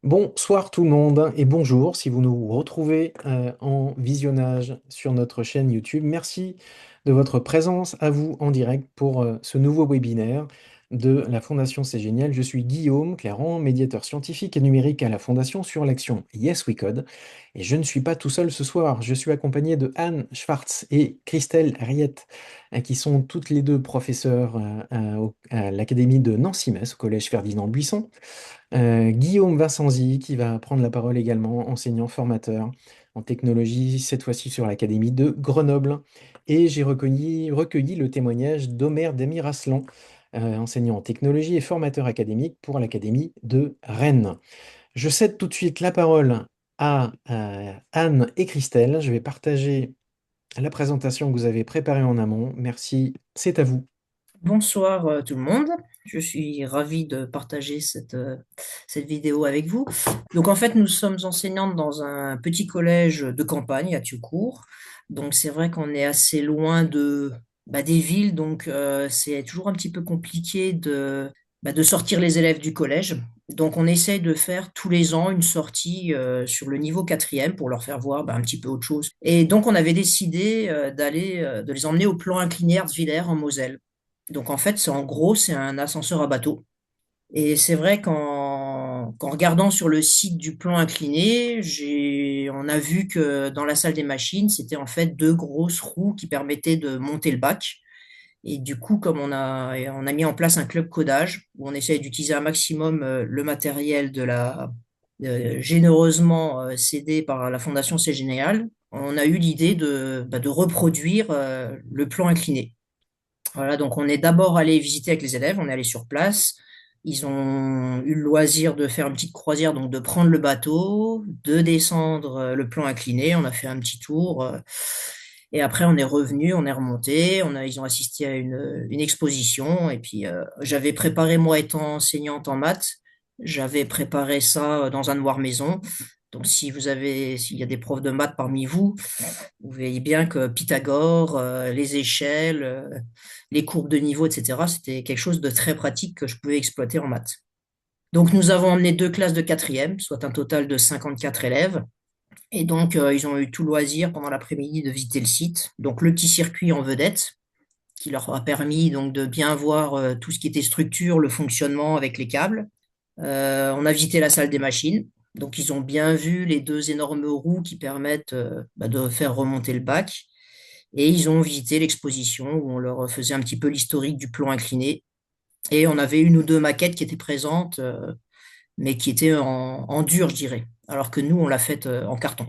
Bonsoir tout le monde et bonjour si vous nous retrouvez en visionnage sur notre chaîne YouTube. Merci de votre présence à vous en direct pour ce nouveau webinaire de la Fondation C'est Génial. Je suis Guillaume Clairon, médiateur scientifique et numérique à la Fondation sur l'action Yes We Code. Et je ne suis pas tout seul ce soir, je suis accompagné de Anne Schwartz et Christelle Riette, qui sont toutes les deux professeurs à l'Académie de Nancy-Metz, au Collège Ferdinand Buisson. Guillaume Vincenzi qui va prendre la parole également, enseignant formateur en technologie, cette fois-ci sur l'Académie de Grenoble. Et j'ai recueilli le témoignage d'Omer Demiraslan, enseignant en technologie et formateur académique pour l'Académie de Rennes. Je cède tout de suite la parole à Anne et Christelle. Je vais partager la présentation que vous avez préparée en amont. Merci, c'est à vous. Bonsoir tout le monde, je suis ravie de partager cette vidéo avec vous. Donc en fait, nous sommes enseignantes dans un petit collège de campagne à Thiaucourt. Donc c'est vrai qu'on est assez loin des villes, donc c'est toujours un petit peu compliqué de sortir les élèves du collège. Donc on essaye de faire tous les ans une sortie sur le niveau quatrième pour leur faire voir un petit peu autre chose. Et donc on avait décidé de les emmener au plan incliné Erzwiller en Moselle. Donc en fait, c'est un ascenseur à bateau. Et c'est vrai qu'en regardant sur le site du plan incliné, on a vu que dans la salle des machines, c'était en fait deux grosses roues qui permettaient de monter le bac. Et du coup, comme on a mis en place un club codage où on essaye d'utiliser un maximum le matériel généreusement cédé par la Fondation C'est Génial, on a eu l'idée de reproduire le plan incliné. Voilà, donc on est d'abord allé visiter avec les élèves, on est allé sur place. Ils ont eu le loisir de faire une petite croisière, donc de prendre le bateau, de descendre le plan incliné. On a fait un petit tour. Et après, on est revenu, on est remonté. Ils ont assisté à une exposition. Et puis, j'avais préparé, moi étant enseignante en maths, j'avais préparé ça dans un noir maison. Donc, s'il y a des profs de maths parmi vous, vous voyez bien que Pythagore, les échelles, les courbes de niveau, etc., c'était quelque chose de très pratique que je pouvais exploiter en maths. Donc, nous avons emmené deux classes de quatrième, soit un total de 54 élèves. Et donc, ils ont eu tout loisir pendant l'après-midi de visiter le site. Donc, le petit circuit en vedette, qui leur a permis donc de bien voir tout ce qui était structure, le fonctionnement avec les câbles. On a visité la salle des machines. Donc, ils ont bien vu les deux énormes roues qui permettent de faire remonter le bac. Et ils ont visité l'exposition où on leur faisait un petit peu l'historique du plan incliné. Et on avait une ou deux maquettes qui étaient présentes, mais qui étaient en dur, je dirais. Alors que nous, on l'a faite en carton.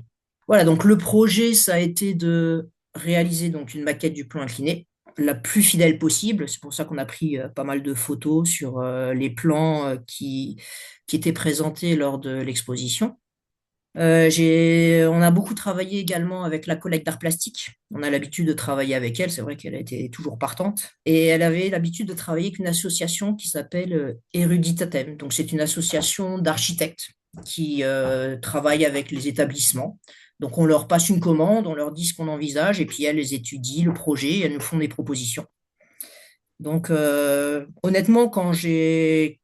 Voilà, donc le projet, ça a été de réaliser donc une maquette du plan incliné, la plus fidèle possible. C'est pour ça qu'on a pris pas mal de photos sur les plans qui étaient présentés lors de l'exposition. On a beaucoup travaillé également avec la collecte d'art plastique. On a l'habitude de travailler avec elle. C'est vrai qu'elle a été toujours partante. Et elle avait l'habitude de travailler avec une association qui s'appelle Eruditatem. Donc, c'est une association d'architectes qui travaille avec les établissements. Donc, on leur passe une commande, on leur dit ce qu'on envisage, et puis elles les étudient, le projet, et elles nous font des propositions. Donc, honnêtement, quand j'ai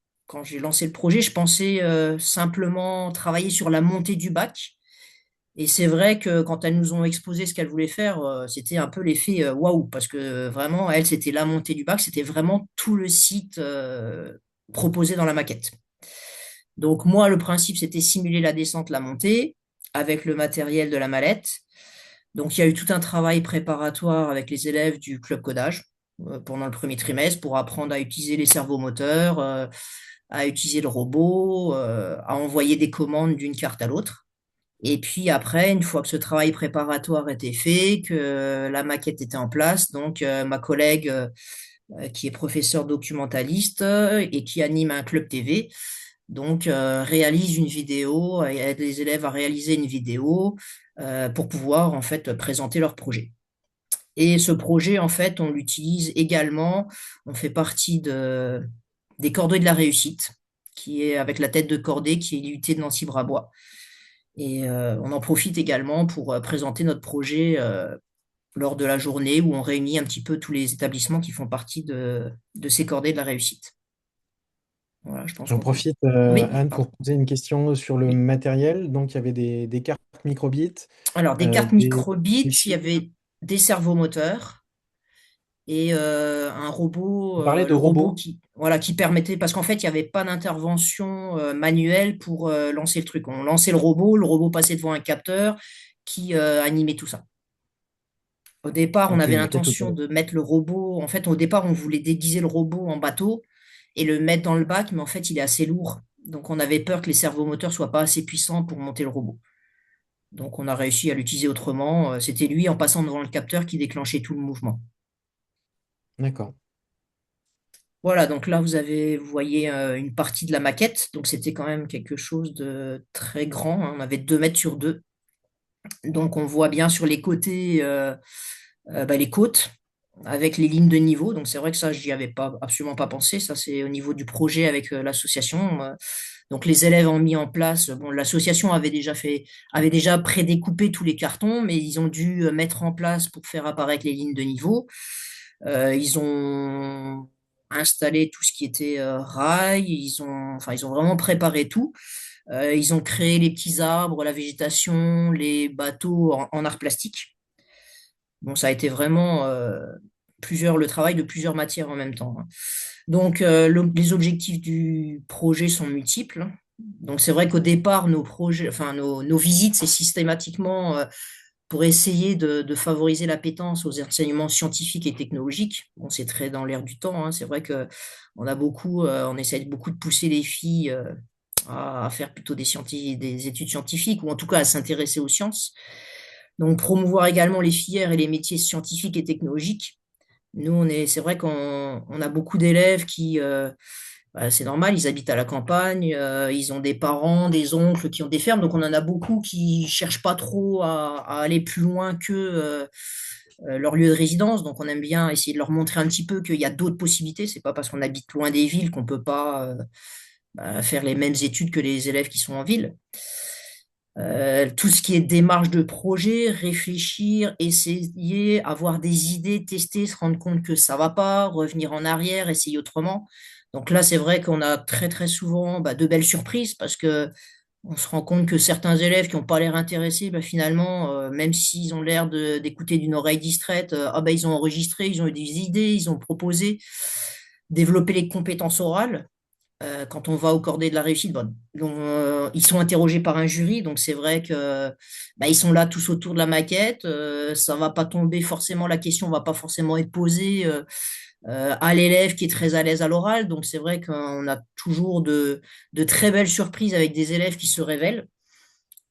lancé le projet, je pensais simplement travailler sur la montée du bac. Et c'est vrai que quand elles nous ont exposé ce qu'elles voulaient faire, c'était un peu l'effet waouh, parce que vraiment, elles, c'était la montée du bac, c'était vraiment tout le site proposé dans la maquette. Donc moi, le principe, c'était simuler la descente, la montée, avec le matériel de la mallette. Donc il y a eu tout un travail préparatoire avec les élèves du club codage pendant le premier trimestre pour apprendre à utiliser les servomoteurs, à utiliser le robot, à envoyer des commandes d'une carte à l'autre. Et puis après, une fois que ce travail préparatoire était fait, que la maquette était en place, donc ma collègue qui est professeure documentaliste et qui anime un club TV, donc réalise une vidéo, aide les élèves à réaliser une vidéo pour pouvoir en fait présenter leur projet. Et ce projet, en fait, on l'utilise également, on fait partie des Cordées de la Réussite, qui est avec la tête de cordée, qui est l'IUT de Nancy-Brabois. Et on en profite également pour présenter notre projet lors de la journée où on réunit un petit peu tous les établissements qui font partie de ces cordées de la réussite. Voilà, je pense J'en qu'on peut. profite, Oui, Anne, pardon. pour poser une question sur le Oui. matériel. Donc, il y avait des cartes microbits, Alors, des cartes des microbits, il y fils. avait des servomoteurs et un robot, On parlait de le robot robots. qui, voilà, qui permettait, parce qu'en fait, il n'y avait pas d'intervention manuelle pour lancer le truc. On lançait le robot passait devant un capteur qui animait tout ça. Au départ, on Ok, avait une maquette l'intention autonome. de mettre le robot. En fait, au départ, on voulait déguiser le robot en bateau et le mettre dans le bac, mais en fait, il est assez lourd. Donc, on avait peur que les servomoteurs soient pas assez puissants pour monter le robot. Donc, on a réussi à l'utiliser autrement. C'était lui, en passant devant le capteur, qui déclenchait tout le mouvement. D'accord. Voilà, donc là, vous voyez une partie de la maquette. Donc, c'était quand même quelque chose de très grand, hein. On avait 2 mètres sur 2. Donc, on voit bien sur les côtés les côtes avec les lignes de niveau. Donc, c'est vrai que ça, j'y avais pas, absolument pas pensé. Ça, c'est au niveau du projet avec l'association. Donc, les élèves ont mis en place. Bon, l'association avait déjà prédécoupé tous les cartons, mais ils ont dû mettre en place pour faire apparaître les lignes de niveau. Ils ont installé tout ce qui était rails. Ils ont vraiment préparé tout. Ils ont créé les petits arbres, la végétation, les bateaux en art plastique. Bon, ça a été vraiment le travail de plusieurs matières en même temps, hein. Donc, les objectifs du projet sont multiples. Donc, c'est vrai qu'au départ, nos projets, enfin, nos visites, c'est systématiquement pour essayer de favoriser l'appétence aux enseignements scientifiques et technologiques. Bon, c'est très dans l'air du temps, hein. C'est vrai que on essaie beaucoup de pousser les filles à faire plutôt des études scientifiques ou en tout cas à s'intéresser aux sciences. Donc, promouvoir également les filières et les métiers scientifiques et technologiques. Nous, c'est vrai qu'on a beaucoup d'élèves c'est normal, ils habitent à la campagne, ils ont des parents, des oncles qui ont des fermes, donc on en a beaucoup qui cherchent pas trop à aller plus loin que leur lieu de résidence. Donc, on aime bien essayer de leur montrer un petit peu qu'il y a d'autres possibilités. C'est pas parce qu'on habite loin des villes qu'on peut pas faire les mêmes études que les élèves qui sont en ville. Tout ce qui est démarche de projet, réfléchir, essayer, avoir des idées, tester, se rendre compte que ça va pas, revenir en arrière, essayer autrement. Donc là, c'est vrai qu'on a très très souvent de belles surprises parce que on se rend compte que certains élèves qui n'ont pas l'air intéressés, finalement, même s'ils ont l'air d'écouter d'une oreille distraite, ils ont enregistré, ils ont eu des idées, ils ont proposé, développer les compétences orales. Quand on va au cordée de la réussite, ils sont interrogés par un jury, donc c'est vrai que ils sont là tous autour de la maquette. Ça va pas tomber forcément, la question va pas forcément être posée à l'élève qui est très à l'aise à l'oral. Donc c'est vrai qu'on a toujours de très belles surprises avec des élèves qui se révèlent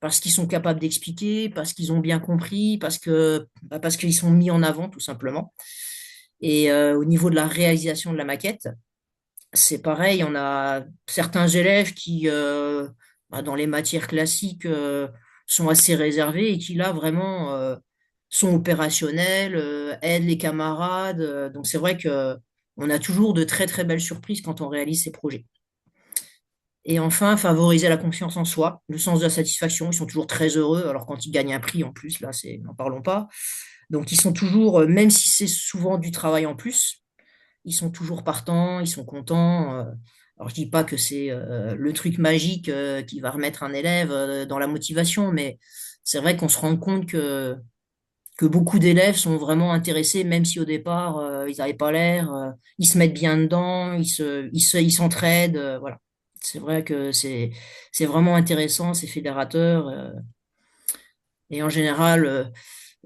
parce qu'ils sont capables d'expliquer, parce qu'ils ont bien compris, parce qu'ils sont mis en avant tout simplement. Et au niveau de la réalisation de la maquette, c'est pareil, on a certains élèves qui, dans les matières classiques, sont assez réservés et qui, là, vraiment, sont opérationnels, aident les camarades. Donc, c'est vrai que on a toujours de très, très belles surprises quand on réalise ces projets. Et enfin, favoriser la confiance en soi, le sens de la satisfaction. Ils sont toujours très heureux, alors quand ils gagnent un prix, en plus, là, n'en parlons pas. Donc, ils sont toujours, même si c'est souvent du travail en plus, ils sont toujours partants, ils sont contents. Alors je dis pas que c'est le truc magique qui va remettre un élève dans la motivation, mais c'est vrai qu'on se rend compte que beaucoup d'élèves sont vraiment intéressés, même si au départ ils n'avaient pas l'air, ils se mettent bien dedans, ils s'entraident, voilà. C'est vrai que c'est vraiment intéressant, c'est fédérateur, et en général,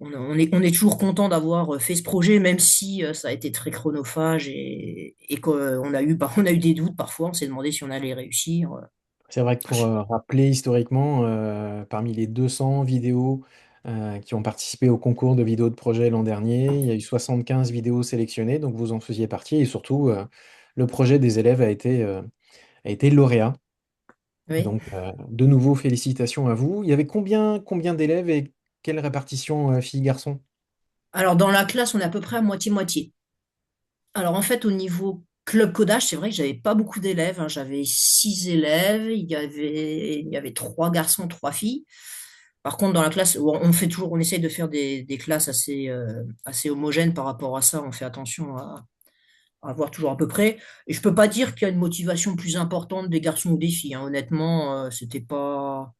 on est toujours content d'avoir fait ce projet, même si ça a été très chronophage et on a eu des doutes parfois. On s'est demandé si on allait réussir. C'est vrai que pour rappeler historiquement, parmi les 200 vidéos qui ont participé au concours de vidéos de projet l'an dernier, il y a eu 75 vidéos sélectionnées, donc vous en faisiez partie, et surtout, le projet des élèves a été lauréat. Oui. Donc, de nouveau, félicitations à vous. Il y avait combien d'élèves et quelle répartition filles-garçons? Alors, dans la classe, on est à peu près à moitié-moitié. Alors, en fait, au niveau club codage, c'est vrai que j'avais pas beaucoup d'élèves, hein. J'avais 6 élèves. Il y avait 3 garçons, 3 filles. Par contre, dans la classe, on essaye de faire des classes assez homogènes par rapport à ça. On fait attention à voir toujours à peu près. Et je peux pas dire qu'il y a une motivation plus importante des garçons ou des filles, hein. Honnêtement, c'était pas.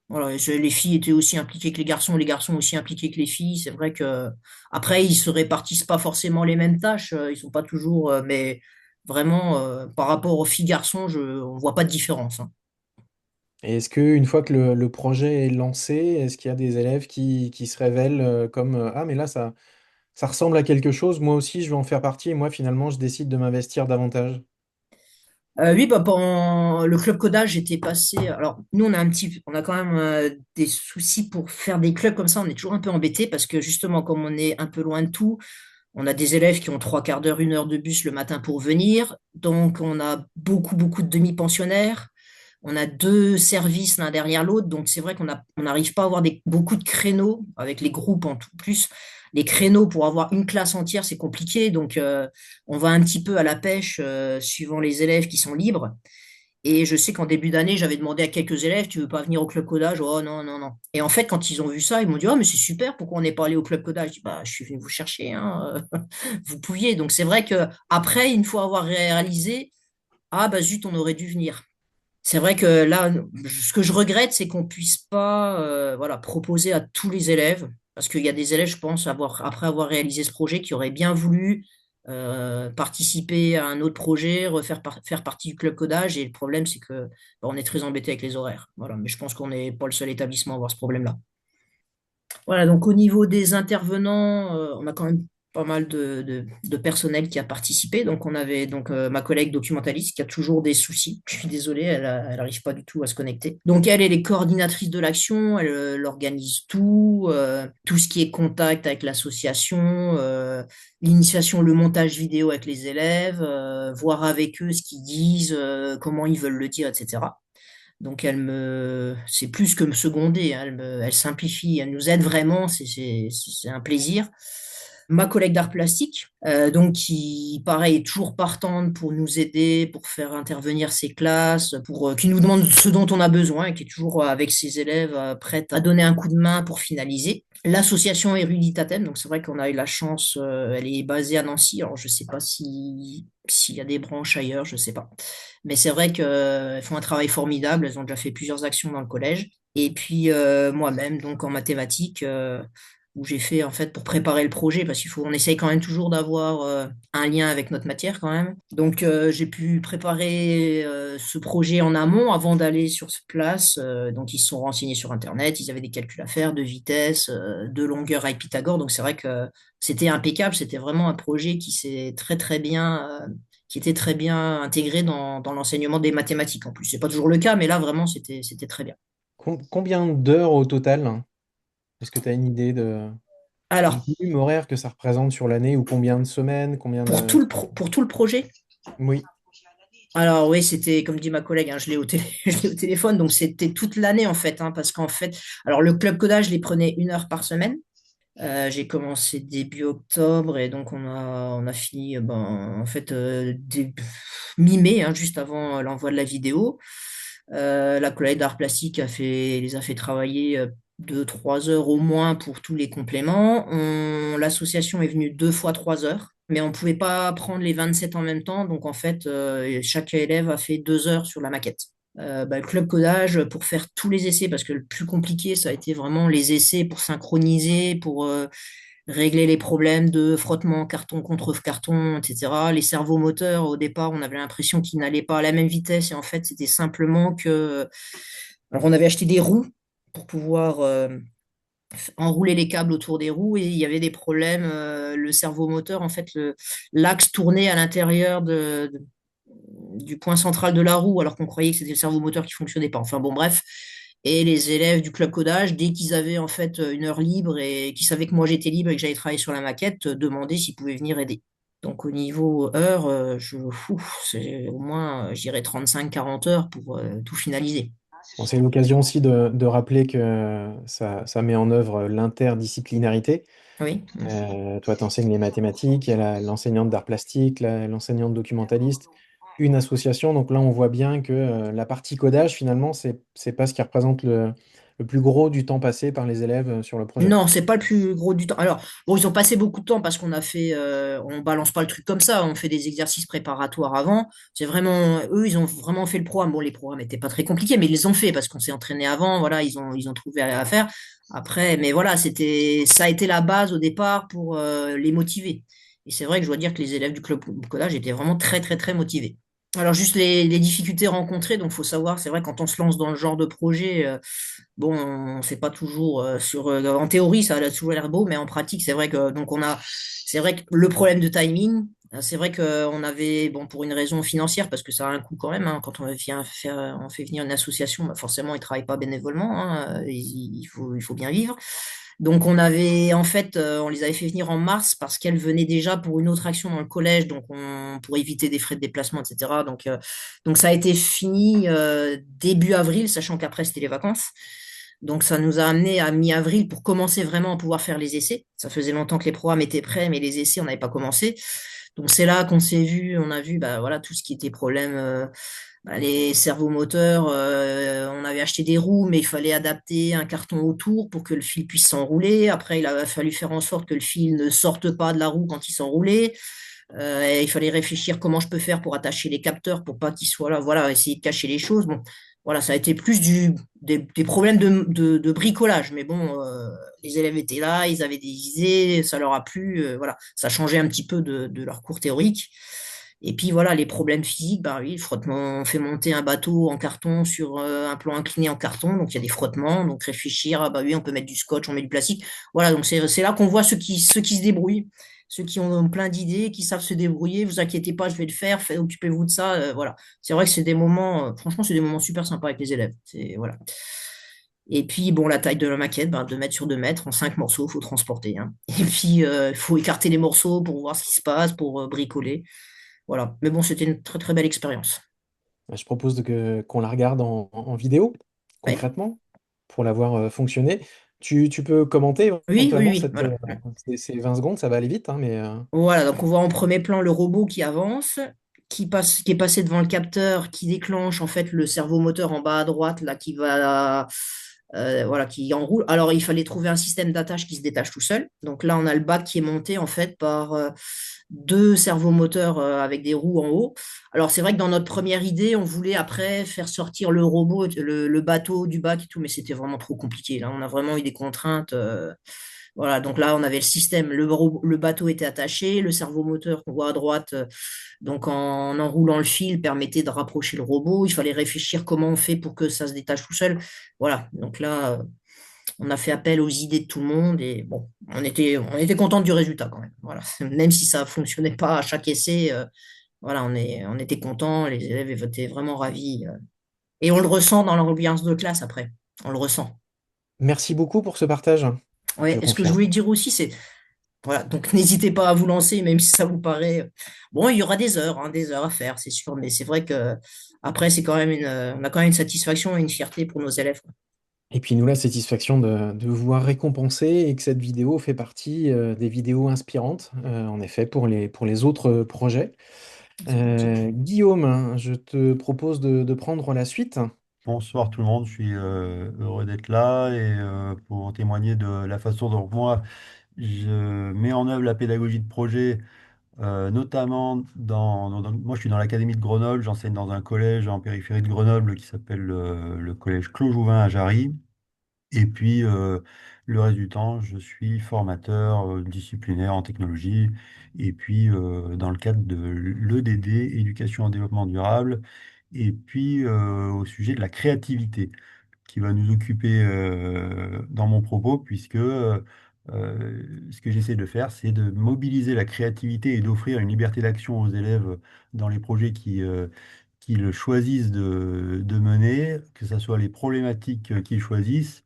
Voilà, les filles étaient aussi impliquées que les garçons aussi impliqués que les filles. C'est vrai que après, ils se répartissent pas forcément les mêmes tâches. Ils sont pas toujours, mais vraiment, par rapport aux filles-garçons, on voit pas de différence, hein. Et est-ce que une fois que le projet est lancé, est-ce qu'il y a des élèves qui se révèlent comme ah mais là ça ressemble à quelque chose, moi aussi je vais en faire partie et moi finalement je décide de m'investir davantage. Oui, bah, pendant le club codage, j'étais passé. Alors, nous, on a quand même des soucis pour faire des clubs comme ça. On est toujours un peu embêtés parce que justement, comme on est un peu loin de tout, on a des élèves qui ont trois quarts d'heure, une heure de bus le matin pour venir. Donc, on a beaucoup de demi-pensionnaires. On a deux services l'un derrière l'autre. Donc, c'est vrai on n'arrive pas à avoir beaucoup de créneaux avec les groupes en tout plus. Les créneaux pour avoir une classe entière, c'est compliqué. Donc, on va un petit peu à la pêche suivant les élèves qui sont libres. Et je sais qu'en début d'année, j'avais demandé à quelques élèves, tu veux pas venir au club codage? Oh non, non, non. Et en fait, quand ils ont vu ça, ils m'ont dit, oh, mais c'est super, pourquoi on n'est pas allé au club codage? Je dis, bah, je suis venu vous chercher, hein. Vous pouviez. Donc c'est vrai que après, une fois avoir réalisé, ah bah zut, on aurait dû venir. C'est vrai que là, ce que je regrette, c'est qu'on puisse pas, voilà, proposer à tous les élèves, parce qu'il y a des élèves, je pense, après avoir réalisé ce projet, qui auraient bien voulu participer à un autre projet, faire partie du club codage. Et le problème, c'est que bah, on est très embêté avec les horaires. Voilà, mais je pense qu'on n'est pas le seul établissement à avoir ce problème-là. Voilà, donc au niveau des intervenants, on a quand même pas mal de personnel qui a participé. Donc on avait donc ma collègue documentaliste qui a toujours des soucis. Je suis désolé, elle arrive pas du tout à se connecter. Donc elle est coordinatrice de l'action, elle organise tout ce qui est contact avec l'association, l'initiation, le montage vidéo avec les élèves, voir avec eux ce qu'ils disent, comment ils veulent le dire, etc. Donc c'est plus que me seconder, hein, elle simplifie, elle nous aide vraiment, c'est un plaisir. Ma collègue d'art plastique, donc qui, pareil, est toujours partante pour nous aider, pour faire intervenir ses classes, qui nous demande ce dont on a besoin, et qui est toujours avec ses élèves prête à donner un coup de main pour finaliser. L'association Eruditatem, donc c'est vrai qu'on a eu la chance, elle est basée à Nancy, alors je sais pas s'il y a des branches ailleurs, je sais pas. Mais c'est vrai qu'elles font un travail formidable. Elles ont déjà fait plusieurs actions dans le collège. Et puis moi-même, donc en mathématiques, où j'ai fait en fait pour préparer le projet, parce on essaye quand même toujours d'avoir un lien avec notre matière quand même. Donc j'ai pu préparer ce projet en amont avant d'aller sur place. Donc ils se sont renseignés sur Internet, ils avaient des calculs à faire de vitesse, de longueur avec Pythagore. Donc c'est vrai que c'était impeccable. C'était vraiment un projet qui s'est très bien qui était très bien intégré dans l'enseignement des mathématiques en plus. C'est pas toujours le cas, mais là vraiment c'était très bien. Combien d'heures au total, hein? Est-ce que tu as une idée du Alors, volume horaire que ça représente sur l'année ou combien de semaines, combien de... pour tout le projet, Oui, alors oui, c'était comme dit ma collègue, hein, je l'ai je l'ai au téléphone, donc c'était toute l'année en fait, hein, parce qu'en fait, alors le club codage, je les prenais une heure par semaine. J'ai commencé début octobre et donc on a fini ben, en fait mi-mai, hein, juste avant l'envoi de la vidéo. La collègue d'art plastique les a fait travailler 2, 3 heures au moins pour tous les compléments. L'association est venue 2 fois 3 heures, mais on ne pouvait pas prendre les 27 en même temps. Donc en fait, chaque élève a fait 2 heures sur la maquette. Bah, le club codage pour faire tous les essais, parce que le plus compliqué, ça a été vraiment les essais pour synchroniser, pour régler les problèmes de frottement carton contre carton, etc. Les cerveaux moteurs, au départ, on avait l'impression qu'ils n'allaient pas à la même vitesse, et en fait, c'était simplement que... Alors, on avait acheté des roues pour pouvoir enrouler les câbles autour des roues, et il y avait des problèmes. Le cerveau moteur, en fait, l'axe tournait à l'intérieur du point central de la roue, alors qu'on croyait que c'était le cerveau moteur qui fonctionnait pas. Enfin bon, bref. Et les élèves du club codage, dès qu'ils avaient en fait une heure libre et qu'ils savaient que moi j'étais libre et que j'allais travailler sur la maquette, demandaient s'ils pouvaient venir aider. Donc au niveau heure, c'est au moins, je dirais 35-40 heures pour tout finaliser. bon, c'est l'occasion aussi de rappeler que ça met en œuvre l'interdisciplinarité. Oui. Toi, tu enseignes les mathématiques, il y a l'enseignante d'art plastique, l'enseignante documentaliste, une association. Donc là, on voit bien que la partie codage, finalement, c'est pas ce qui représente le plus gros du temps passé par les élèves sur le projet. Non, c'est pas le plus gros du temps. Alors, bon, ils ont passé beaucoup de temps parce qu'on a fait, on balance pas le truc comme ça, on fait des exercices préparatoires avant. C'est vraiment, eux, ils ont vraiment fait le programme. Bon, les programmes étaient pas très compliqués, mais ils les ont fait parce qu'on s'est entraîné avant. Voilà, ils ont trouvé à faire. Après, mais voilà, ça a été la base au départ pour les motiver. Et c'est vrai que je dois dire que les élèves du club collage étaient vraiment très, très, très motivés. Alors, juste les difficultés rencontrées, donc faut savoir, c'est vrai, quand on se lance dans le genre de projet, bon, c'est pas toujours en théorie, ça a toujours l'air beau, mais en pratique, c'est vrai que c'est vrai que le problème de timing, c'est vrai qu'on avait, bon, pour une raison financière, parce que ça a un coût quand même, hein, quand on fait venir une association, bah forcément, ils travaillent pas bénévolement, hein, il faut bien vivre. Donc on avait en fait, on les avait fait venir en mars parce qu'elles venaient déjà pour une autre action dans le collège, donc pour éviter des frais de déplacement, etc. Donc ça a été fini début avril, sachant qu'après c'était les vacances. Donc ça nous a amené à mi-avril pour commencer vraiment à pouvoir faire les essais. Ça faisait longtemps que les programmes étaient prêts, mais les essais on n'avait pas commencé. Donc c'est là qu'on s'est vu, on a vu bah voilà tout ce qui était problème. Bah, les servomoteurs, on avait acheté des roues, mais il fallait adapter un carton autour pour que le fil puisse s'enrouler. Après, il a fallu faire en sorte que le fil ne sorte pas de la roue quand il s'enroulait. Et il fallait réfléchir comment je peux faire pour attacher les capteurs pour pas qu'ils soient là. Voilà, essayer de cacher les choses. Bon, voilà, ça a été plus des problèmes de bricolage. Mais bon, les élèves étaient là, ils avaient des idées, ça leur a plu. Voilà, ça changeait un petit peu de leur cours théorique. Et puis voilà, les problèmes physiques, bah oui, le frottement, on fait monter un bateau en carton sur un plan incliné en carton, donc il y a des frottements, donc réfléchir, ah bah oui, on peut mettre du scotch, on met du plastique. Voilà, donc c'est là qu'on voit ceux qui se débrouillent, ceux qui ont plein d'idées, qui savent se débrouiller. Vous inquiétez pas, je vais le faire, occupez-vous de ça. Voilà, c'est vrai que c'est des moments, franchement, c'est des moments super sympas avec les élèves. C'est voilà. Et puis bon, la taille de la maquette, ben, 2 mètres sur 2 mètres, en 5 morceaux, faut transporter, hein. Et puis il faut écarter les morceaux pour voir ce qui se passe, pour bricoler. Voilà. Mais bon, c'était une très très belle expérience. Je propose qu'on la regarde en vidéo, Ouais. concrètement, pour la voir fonctionner. Tu peux commenter Oui, oui, éventuellement oui, voilà. ces 20 secondes, ça va aller vite, hein, mais Voilà, donc on voit en premier plan le robot qui avance, qui est passé devant le capteur, qui déclenche en fait le servomoteur en bas à droite, là, qui va, voilà, qui enroule. Alors, il fallait trouver un système d'attache qui se détache tout seul. Donc là, on a le bac qui est monté en fait par deux servomoteurs avec des roues en haut. Alors, c'est vrai que dans notre première idée, on voulait après faire sortir le robot, le bateau du bac et tout, mais c'était vraiment trop compliqué. Là, on a vraiment eu des contraintes. Voilà, donc là, on avait le système, le bateau était attaché, le servomoteur qu'on voit à droite, donc en enroulant le fil, permettait de rapprocher le robot. Il fallait réfléchir comment on fait pour que ça se détache tout seul. Voilà, donc là, on a fait appel aux idées de tout le monde et bon, on était content du résultat quand même. Voilà, même si ça fonctionnait pas à chaque essai, voilà, on était content, les élèves étaient vraiment ravis. Et on le ressent dans l'ambiance de classe après. On le ressent. merci beaucoup pour ce partage, je Ouais, et ce que je confirme. voulais dire aussi, c'est voilà, donc n'hésitez pas à vous lancer, même si ça vous paraît. Bon, il y aura des heures, hein, des heures à faire, c'est sûr, mais c'est vrai que après, c'est quand même on a quand même une satisfaction et une fierté pour nos élèves, quoi. Et puis nous, la satisfaction de vous voir récompensé et que cette vidéo fait partie des vidéos inspirantes, en effet, pour les autres projets. C'est gentil. Guillaume, hein, je te propose de prendre la suite. Bonsoir tout le monde, je suis heureux d'être là et pour témoigner de la façon dont moi je mets en œuvre la pédagogie de projet, notamment moi je suis dans l'académie de Grenoble, j'enseigne dans un collège en périphérie de Grenoble qui s'appelle le collège Clos Jouvin à Jarry. Et puis le reste du temps, je suis formateur disciplinaire en technologie et puis dans le cadre de l'EDD, éducation en développement durable, et puis au sujet de la créativité qui va nous occuper dans mon propos, puisque ce que j'essaie de faire, c'est de mobiliser la créativité et d'offrir une liberté d'action aux élèves dans les projets qu'ils choisissent de mener, que ce soit les problématiques qu'ils choisissent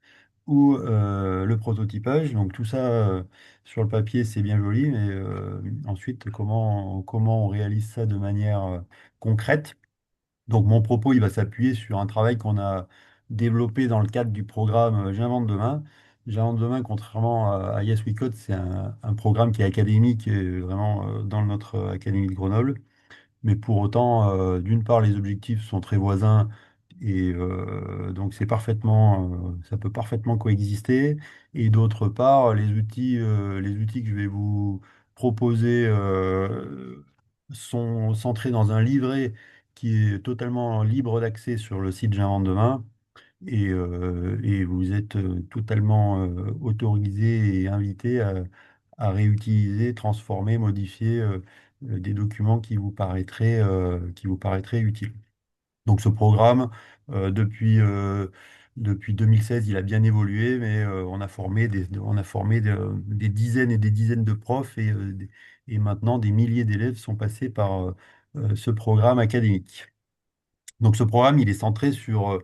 ou le prototypage. Donc tout ça, sur le papier, c'est bien joli, mais ensuite, comment on réalise ça de manière concrète? Donc mon propos, il va s'appuyer sur un travail qu'on a développé dans le cadre du programme J'invente demain. J'invente demain, contrairement à Yes We Code, c'est un programme qui est académique, et vraiment dans notre académie de Grenoble. Mais pour autant, d'une part, les objectifs sont très voisins Et donc ça peut parfaitement coexister. Et d'autre part, les outils que je vais vous proposer sont centrés dans un livret qui est totalement libre d'accès sur le site J'invente demain. Et vous êtes totalement autorisé et invité à réutiliser, transformer, modifier des documents qui vous paraîtraient utiles. Donc ce programme, depuis 2016, il a bien évolué, mais on a formé des dizaines et des dizaines de profs et maintenant des milliers d'élèves sont passés par ce programme académique. Donc ce programme, il est centré sur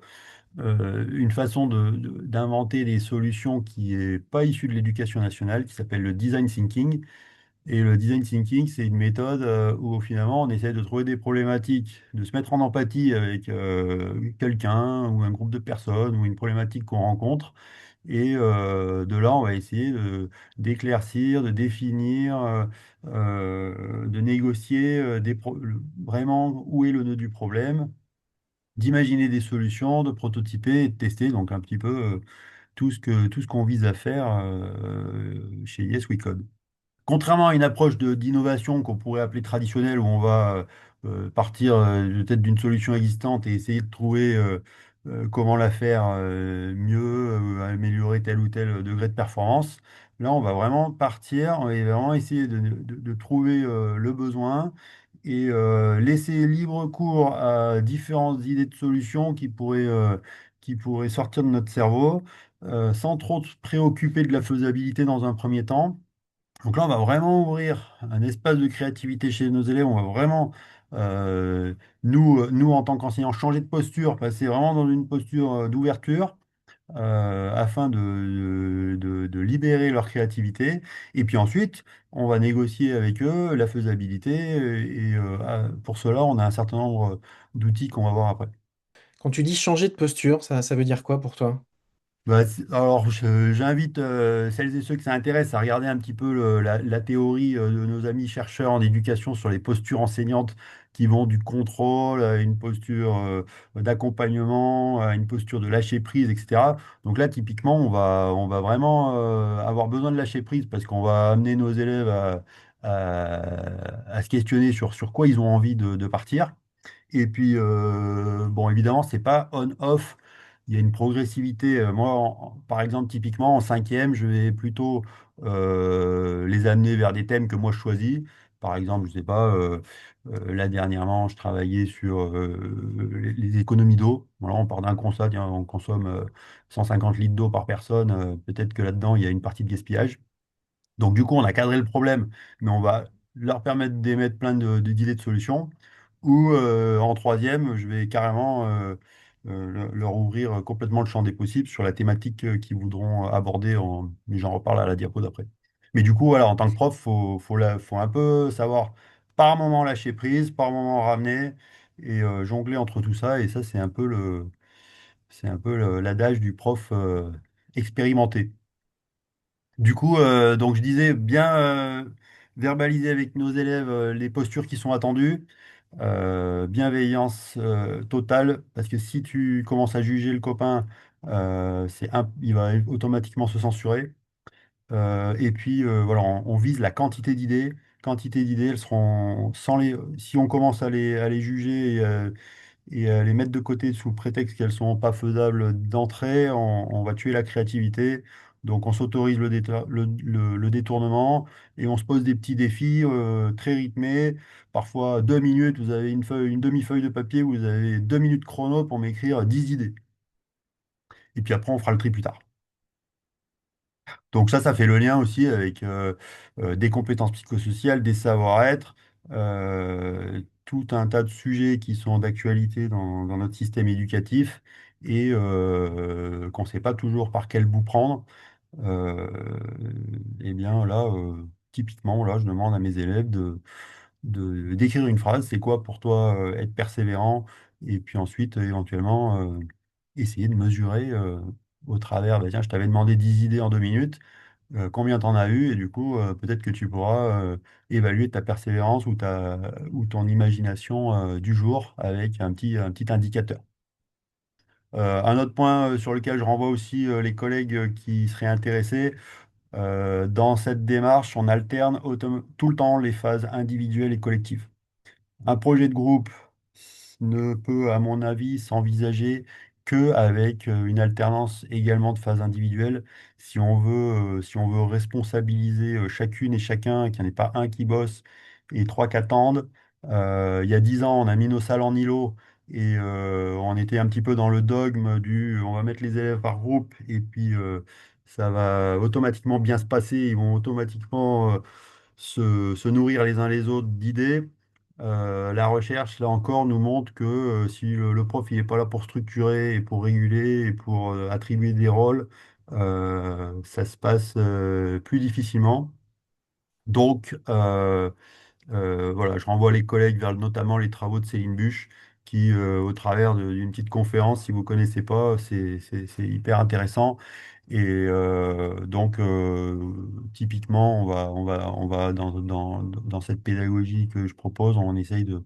une façon d'inventer des solutions qui n'est pas issue de l'éducation nationale, qui s'appelle le design thinking. Et le design thinking, c'est une méthode où finalement on essaie de trouver des problématiques, de se mettre en empathie avec quelqu'un ou un groupe de personnes ou une problématique qu'on rencontre. Et de là, on va essayer d'éclaircir, de définir, de négocier vraiment où est le nœud du problème, d'imaginer des solutions, de prototyper et de tester donc un petit peu tout ce qu'on vise à faire chez Yes We Code. Contrairement à une approche d'innovation qu'on pourrait appeler traditionnelle, où on va partir peut-être d'une solution existante et essayer de trouver comment la faire mieux, améliorer tel ou tel degré de performance, là on va vraiment partir, on va vraiment essayer de trouver le besoin et laisser libre cours à différentes idées de solutions qui pourraient sortir de notre cerveau, sans trop se préoccuper de la faisabilité dans un premier temps. Donc là, on va vraiment ouvrir un espace de créativité chez nos élèves. On va vraiment, euh, nous, en tant qu'enseignants, changer de posture, passer vraiment dans une posture d'ouverture afin de libérer leur créativité. Et puis ensuite, on va négocier avec eux la faisabilité. Pour cela, on a un certain nombre d'outils qu'on va voir après. Quand tu dis changer de posture, ça veut dire quoi pour toi? Bah, alors, j'invite celles et ceux que ça intéresse à regarder un petit peu la théorie de nos amis chercheurs en éducation sur les postures enseignantes qui vont du contrôle à une posture d'accompagnement, à une posture de lâcher prise, etc. Donc là, typiquement, on va vraiment avoir besoin de lâcher prise parce qu'on va amener nos élèves à se questionner sur quoi ils ont envie de partir. Et puis, bon, évidemment, c'est pas on-off. Il y a une progressivité. Moi, par exemple, typiquement, en cinquième, je vais plutôt les amener vers des thèmes que moi je choisis. Par exemple, je sais pas, là dernièrement, je travaillais sur les économies d'eau. Voilà, on part d'un constat, tiens, on consomme 150 litres d'eau par personne. Peut-être que là-dedans, il y a une partie de gaspillage. Donc, du coup, on a cadré le problème, mais on va leur permettre d'émettre plein d'idées de solutions. Ou en troisième, je vais carrément leur ouvrir complètement le champ des possibles sur la thématique qu'ils voudront aborder. Mais j'en reparle à la diapo d'après. Mais du coup, voilà, en tant que prof, faut un peu savoir par moment lâcher prise, par moment ramener et jongler entre tout ça. Et ça, c'est un peu l'adage du prof expérimenté. Du coup, donc je disais bien verbaliser avec nos élèves les postures qui sont attendues, bienveillance totale, parce que si tu commences à juger le copain, il va automatiquement se censurer. Et puis voilà, on vise la quantité d'idées. Quantité d'idées, elles seront sans si on commence à les juger et les mettre de côté sous prétexte qu'elles sont pas faisables d'entrée, on va tuer la créativité. Donc on s'autorise le détournement et on se pose des petits défis très rythmés. Parfois 2 minutes, vous avez une demi-feuille de papier, vous avez 2 minutes chrono pour m'écrire 10 idées. Et puis après, on fera le tri plus tard. Donc ça fait le lien aussi avec des compétences psychosociales, des savoir-être, tout un tas de sujets qui sont d'actualité dans notre système éducatif et qu'on ne sait pas toujours par quel bout prendre. Euh, eh bien là, typiquement, là, je demande à mes élèves d'écrire une phrase. C'est quoi pour toi être persévérant? Et puis ensuite, éventuellement, essayer de mesurer au travers, bah, tiens, je t'avais demandé 10 idées en 2 minutes, combien t'en as eu? Et du coup, peut-être que tu pourras évaluer ta persévérance ou ton imagination du jour avec un petit indicateur. Un autre point sur lequel je renvoie aussi les collègues qui seraient intéressés, dans cette démarche, on alterne tout le temps les phases individuelles et collectives. Un projet de groupe ne peut, à mon avis, s'envisager que avec une alternance également de phases individuelles. Si on veut responsabiliser chacune et chacun, qu'il n'y en ait pas un qui bosse et trois qui attendent. Il y a 10 ans, on a mis nos salles en îlot et on était un petit peu dans le dogme du on va mettre les élèves par groupe et puis ça va automatiquement bien se passer, ils vont automatiquement se nourrir les uns les autres d'idées. La recherche, là encore, nous montre que si le prof il n'est pas là pour structurer et pour réguler et pour attribuer des rôles, ça se passe plus difficilement. Donc, voilà, je renvoie les collègues vers notamment les travaux de Céline Buche, qui, au travers d'une petite conférence, si vous ne connaissez pas, c'est hyper intéressant. Et donc, typiquement, on va dans cette pédagogie que je propose, on essaye de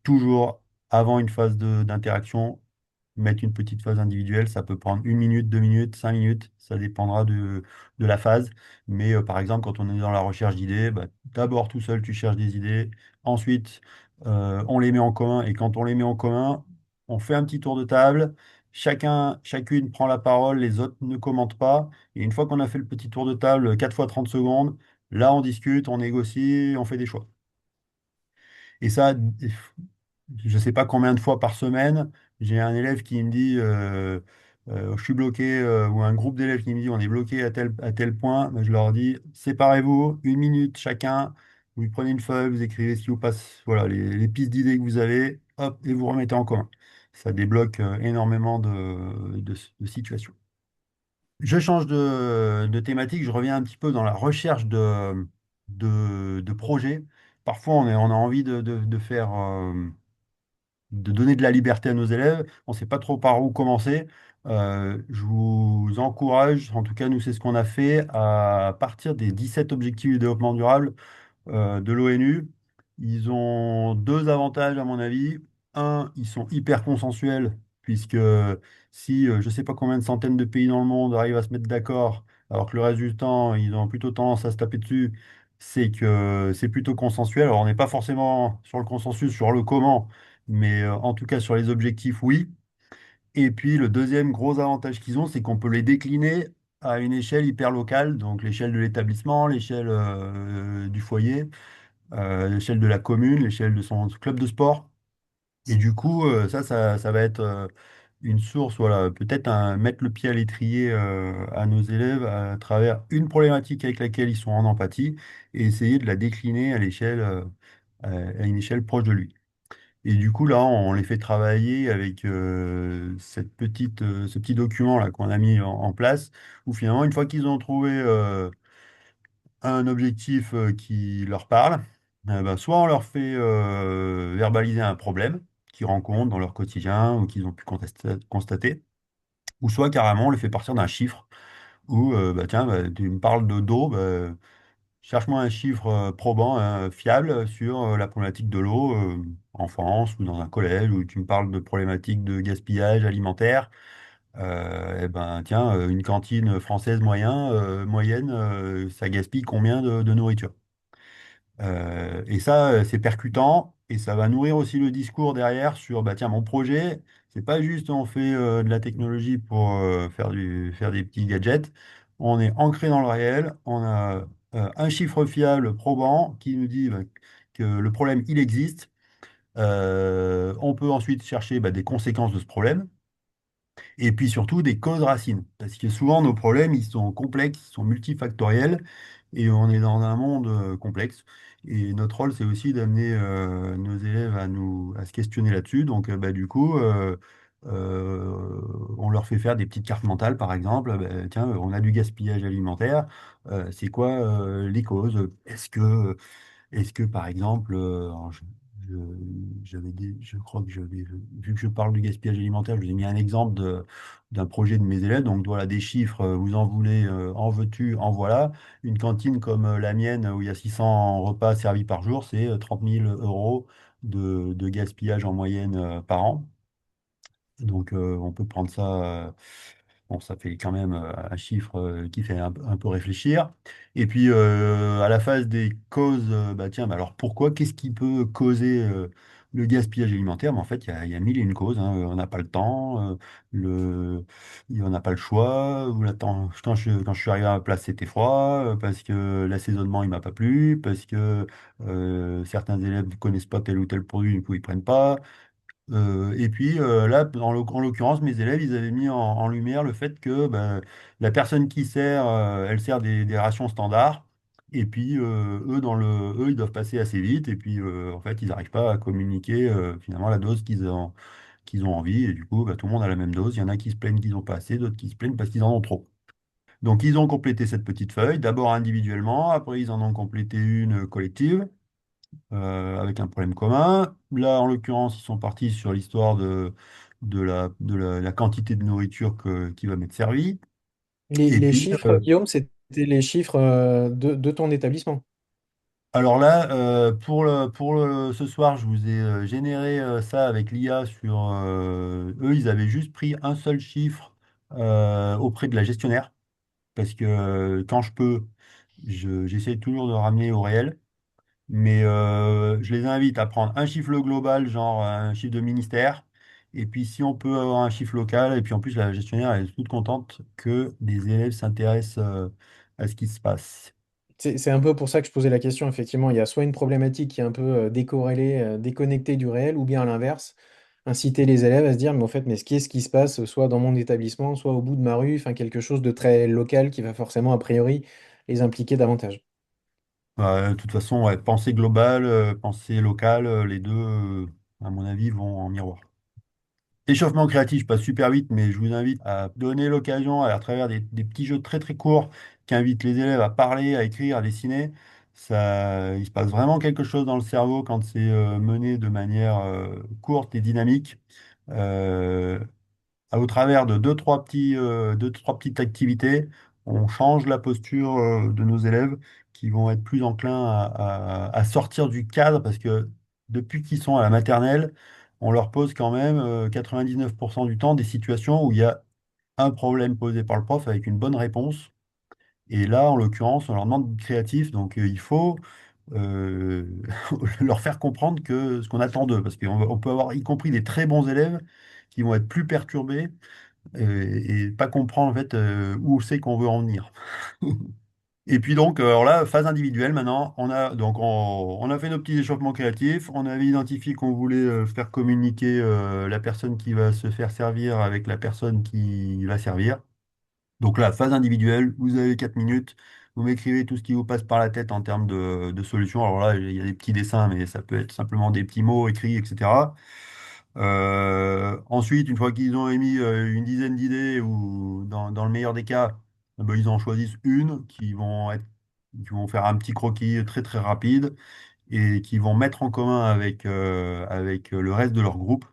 toujours, avant une phase d'interaction, mettre une petite phase individuelle. Ça peut prendre 1 minute, 2 minutes, 5 minutes, ça dépendra de la phase. Mais par exemple, quand on est dans la recherche d'idées, bah, d'abord tout seul, tu cherches des idées. Ensuite, on les met en commun. Et quand on les met en commun, on fait un petit tour de table. Chacune prend la parole, les autres ne commentent pas. Et une fois qu'on a fait le petit tour de table, 4 fois 30 secondes, là, on discute, on négocie, on fait des choix. Et ça, je ne sais pas combien de fois par semaine, j'ai un élève qui me dit je suis bloqué, ou un groupe d'élèves qui me dit on est bloqué à tel point. Ben, je leur dis séparez-vous, 1 minute chacun, vous prenez une feuille, vous écrivez ce qui vous passe, voilà, les pistes d'idées que vous avez, hop, et vous remettez en commun. Ça débloque énormément de situations. Je change de thématique, je reviens un petit peu dans la recherche de projets. Parfois, on a envie de faire, de donner de la liberté à nos élèves. On ne sait pas trop par où commencer. Je vous encourage, en tout cas, nous, c'est ce qu'on a fait, à partir des 17 objectifs du développement durable de l'ONU. Ils ont deux avantages, à mon avis. Un, ils sont hyper consensuels, puisque si je ne sais pas combien de centaines de pays dans le monde arrivent à se mettre d'accord, alors que le reste du temps, ils ont plutôt tendance à se taper dessus, c'est que c'est plutôt consensuel. Alors, on n'est pas forcément sur le consensus, sur le comment, mais en tout cas, sur les objectifs, oui. Et puis, le deuxième gros avantage qu'ils ont, c'est qu'on peut les décliner à une échelle hyper locale, donc l'échelle de l'établissement, l'échelle du foyer, l'échelle de la commune, l'échelle de son club de sport. Et du coup, ça va être une source, voilà, peut-être mettre le pied à l'étrier à nos élèves à travers une problématique avec laquelle ils sont en empathie et essayer de la décliner à l'échelle, à une échelle proche de lui. Et du coup, là, on les fait travailler avec ce petit document là qu'on a mis en place, où finalement, une fois qu'ils ont trouvé un objectif qui leur parle, ben, soit on leur fait verbaliser un problème qu'ils rencontrent dans leur quotidien ou qu'ils ont pu constater, ou soit carrément on les fait partir d'un chiffre où, bah, tiens, bah, tu me parles de d'eau, bah, cherche-moi un chiffre probant, fiable sur la problématique de l'eau en France ou dans un collège où tu me parles de problématiques de gaspillage alimentaire. Eh ben, tiens, une cantine française moyenne, ça gaspille combien de nourriture? Et ça, c'est percutant et ça va nourrir aussi le discours derrière sur, bah tiens, mon projet, c'est pas juste on fait de la technologie pour faire des petits gadgets. On est ancré dans le réel, on a un chiffre fiable, probant, qui nous dit bah, que le problème, il existe. On peut ensuite chercher bah, des conséquences de ce problème. Et puis surtout des causes racines. Parce que souvent nos problèmes, ils sont complexes, ils sont multifactoriels, et on est dans un monde complexe. Et notre rôle, c'est aussi d'amener nos élèves à se questionner là-dessus. Donc bah, du coup, on leur fait faire des petites cartes mentales, par exemple. Bah, tiens, on a du gaspillage alimentaire. C'est quoi les causes? Est-ce que, par exemple, alors je- je crois que vu que je parle du gaspillage alimentaire, je vous ai mis un exemple d'un projet de mes élèves. Donc voilà, des chiffres, vous en voulez, en veux-tu, en voilà. Une cantine comme la mienne, où il y a 600 repas servis par jour, c'est 30 000 euros de gaspillage en moyenne par an. Donc, on peut prendre ça. Bon, ça fait quand même un chiffre qui fait un peu réfléchir. Et puis, à la phase des causes, bah tiens, bah alors pourquoi, qu'est-ce qui peut causer le gaspillage alimentaire? Mais en fait, il y a mille et une causes, hein. On n'a pas le temps, on n'a pas le choix. Ou quand je suis arrivé à la place, c'était froid, parce que l'assaisonnement, il m'a pas plu, parce que certains élèves ne connaissent pas tel ou tel produit, du coup, ils prennent pas. Et puis là, en l'occurrence, mes élèves, ils avaient mis en lumière le fait que bah, la personne qui sert, elle sert des rations standards. Et puis eux, ils doivent passer assez vite. Et puis en fait, ils n'arrivent pas à communiquer finalement la dose qu'ils ont envie. Et du coup, bah, tout le monde a la même dose. Il y en a qui se plaignent qu'ils n'ont pas assez, d'autres qui se plaignent parce qu'ils en ont trop. Donc ils ont complété cette petite feuille, d'abord individuellement, après ils en ont complété une collective avec un problème commun. Là, en l'occurrence, ils sont partis sur l'histoire de la quantité de nourriture qui va m'être servie. Et Les puis, chiffres, Guillaume, c'était les chiffres de ton établissement. alors là, ce soir, je vous ai généré ça avec l'IA sur... eux, ils avaient juste pris un seul chiffre auprès de la gestionnaire, parce que quand je peux, j'essaie toujours de ramener au réel. Mais je les invite à prendre un chiffre global, genre un chiffre de ministère. Et puis si on peut avoir un chiffre local, et puis en plus la gestionnaire elle est toute contente que des élèves s'intéressent à ce qui se passe. C'est un peu pour ça que je posais la question. Effectivement, il y a soit une problématique qui est un peu décorrélée, déconnectée du réel, ou bien à l'inverse, inciter les élèves à se dire, mais en fait, mais qu'est-ce qui se passe soit dans mon établissement, soit au bout de ma rue, enfin quelque chose de très local qui va forcément, a priori, les impliquer davantage. De toute façon, ouais, pensée globale, pensée locale, les deux, à mon avis, vont en miroir. Échauffement créatif passe super vite, mais je vous invite à donner l'occasion, à travers des petits jeux très très courts qui invitent les élèves à parler, à écrire, à dessiner. Ça, il se passe vraiment quelque chose dans le cerveau quand c'est mené de manière courte et dynamique. Euh, Au travers de deux, trois petites activités, on change la posture de nos élèves qui vont être plus enclins à sortir du cadre parce que depuis qu'ils sont à la maternelle, on leur pose quand même 99% du temps des situations où il y a un problème posé par le prof avec une bonne réponse. Et là, en l'occurrence, on leur demande d'être créatif, donc il faut euh, leur faire comprendre que ce qu'on attend d'eux, parce qu'on peut avoir y compris des très bons élèves qui vont être plus perturbés et pas comprendre en fait où c'est qu'on veut en venir. Et puis donc, alors là, phase individuelle maintenant, on a fait nos petits échauffements créatifs, on avait identifié qu'on voulait faire communiquer la personne qui va se faire servir avec la personne qui va servir. Donc là, phase individuelle, vous avez 4 minutes, vous m'écrivez tout ce qui vous passe par la tête en termes de solutions. Alors là, il y a des petits dessins, mais ça peut être simplement des petits mots écrits, etc. Ensuite, une fois qu'ils ont émis une dizaine d'idées, ou dans le meilleur des cas, ben, ils en choisissent une qui vont faire un petit croquis très très rapide et qui vont mettre en commun avec le reste de leur groupe.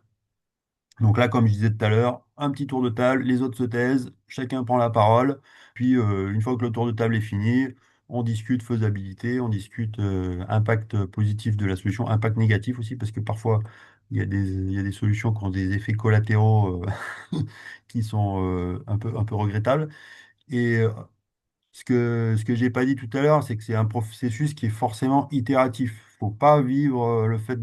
Donc là, comme je disais tout à l'heure, un petit tour de table, les autres se taisent, chacun prend la parole, puis une fois que le tour de table est fini, on discute faisabilité, on discute impact positif de la solution, impact négatif aussi, parce que parfois, il y a des solutions qui ont des effets collatéraux qui sont un peu regrettables. Et ce que j'ai pas dit tout à l'heure, c'est que c'est un processus qui est forcément itératif. Faut pas vivre le fait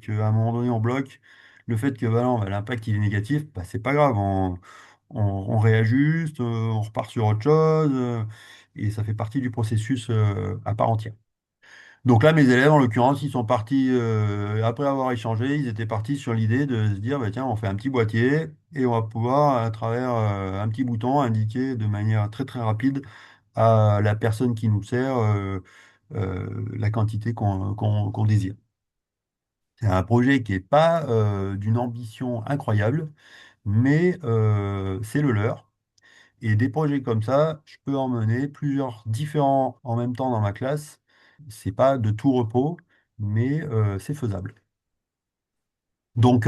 qu'à un moment donné on bloque, le fait que bah non, bah, l'impact il est négatif, bah, c'est pas grave, on réajuste, on repart sur autre chose, et ça fait partie du processus à part entière. Donc là, mes élèves, en l'occurrence, ils sont partis, après avoir échangé, ils étaient partis sur l'idée de se dire, bah, tiens, on fait un petit boîtier et on va pouvoir, à travers un petit bouton, indiquer de manière très très rapide à la personne qui nous sert la quantité qu'on désire. C'est un projet qui n'est pas d'une ambition incroyable, mais c'est le leur. Et des projets comme ça, je peux en mener plusieurs différents en même temps dans ma classe. C'est pas de tout repos, mais c'est faisable. Donc,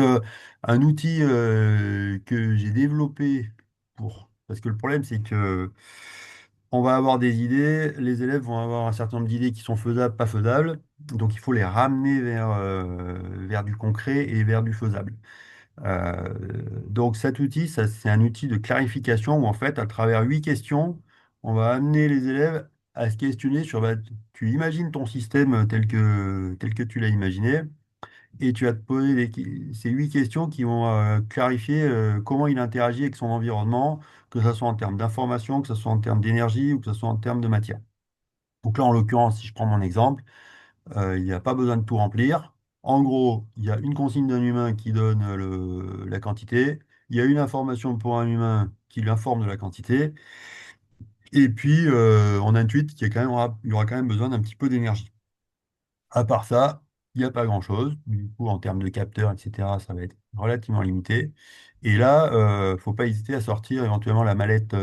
un outil que j'ai développé parce que le problème, c'est que on va avoir des idées, les élèves vont avoir un certain nombre d'idées qui sont faisables, pas faisables. Donc, il faut les ramener vers du concret et vers du faisable. Euh, donc cet outil, ça, c'est un outil de clarification où en fait, à travers 8 questions, on va amener les élèves à se questionner sur, bah, tu imagines ton système tel que tu l'as imaginé, et tu vas te poser ces 8 questions qui vont clarifier comment il interagit avec son environnement, que ce soit en termes d'information, que ce soit en termes d'énergie ou que ce soit en termes de matière. Donc là, en l'occurrence, si je prends mon exemple, il n'y a pas besoin de tout remplir. En gros, il y a une consigne d'un humain qui donne la quantité. Il y a une information pour un humain qui l'informe de la quantité. Et puis, on intuite il y aura quand même besoin d'un petit peu d'énergie. À part ça, il n'y a pas grand-chose. Du coup, en termes de capteurs, etc., ça va être relativement limité. Et là, faut pas hésiter à sortir éventuellement la mallette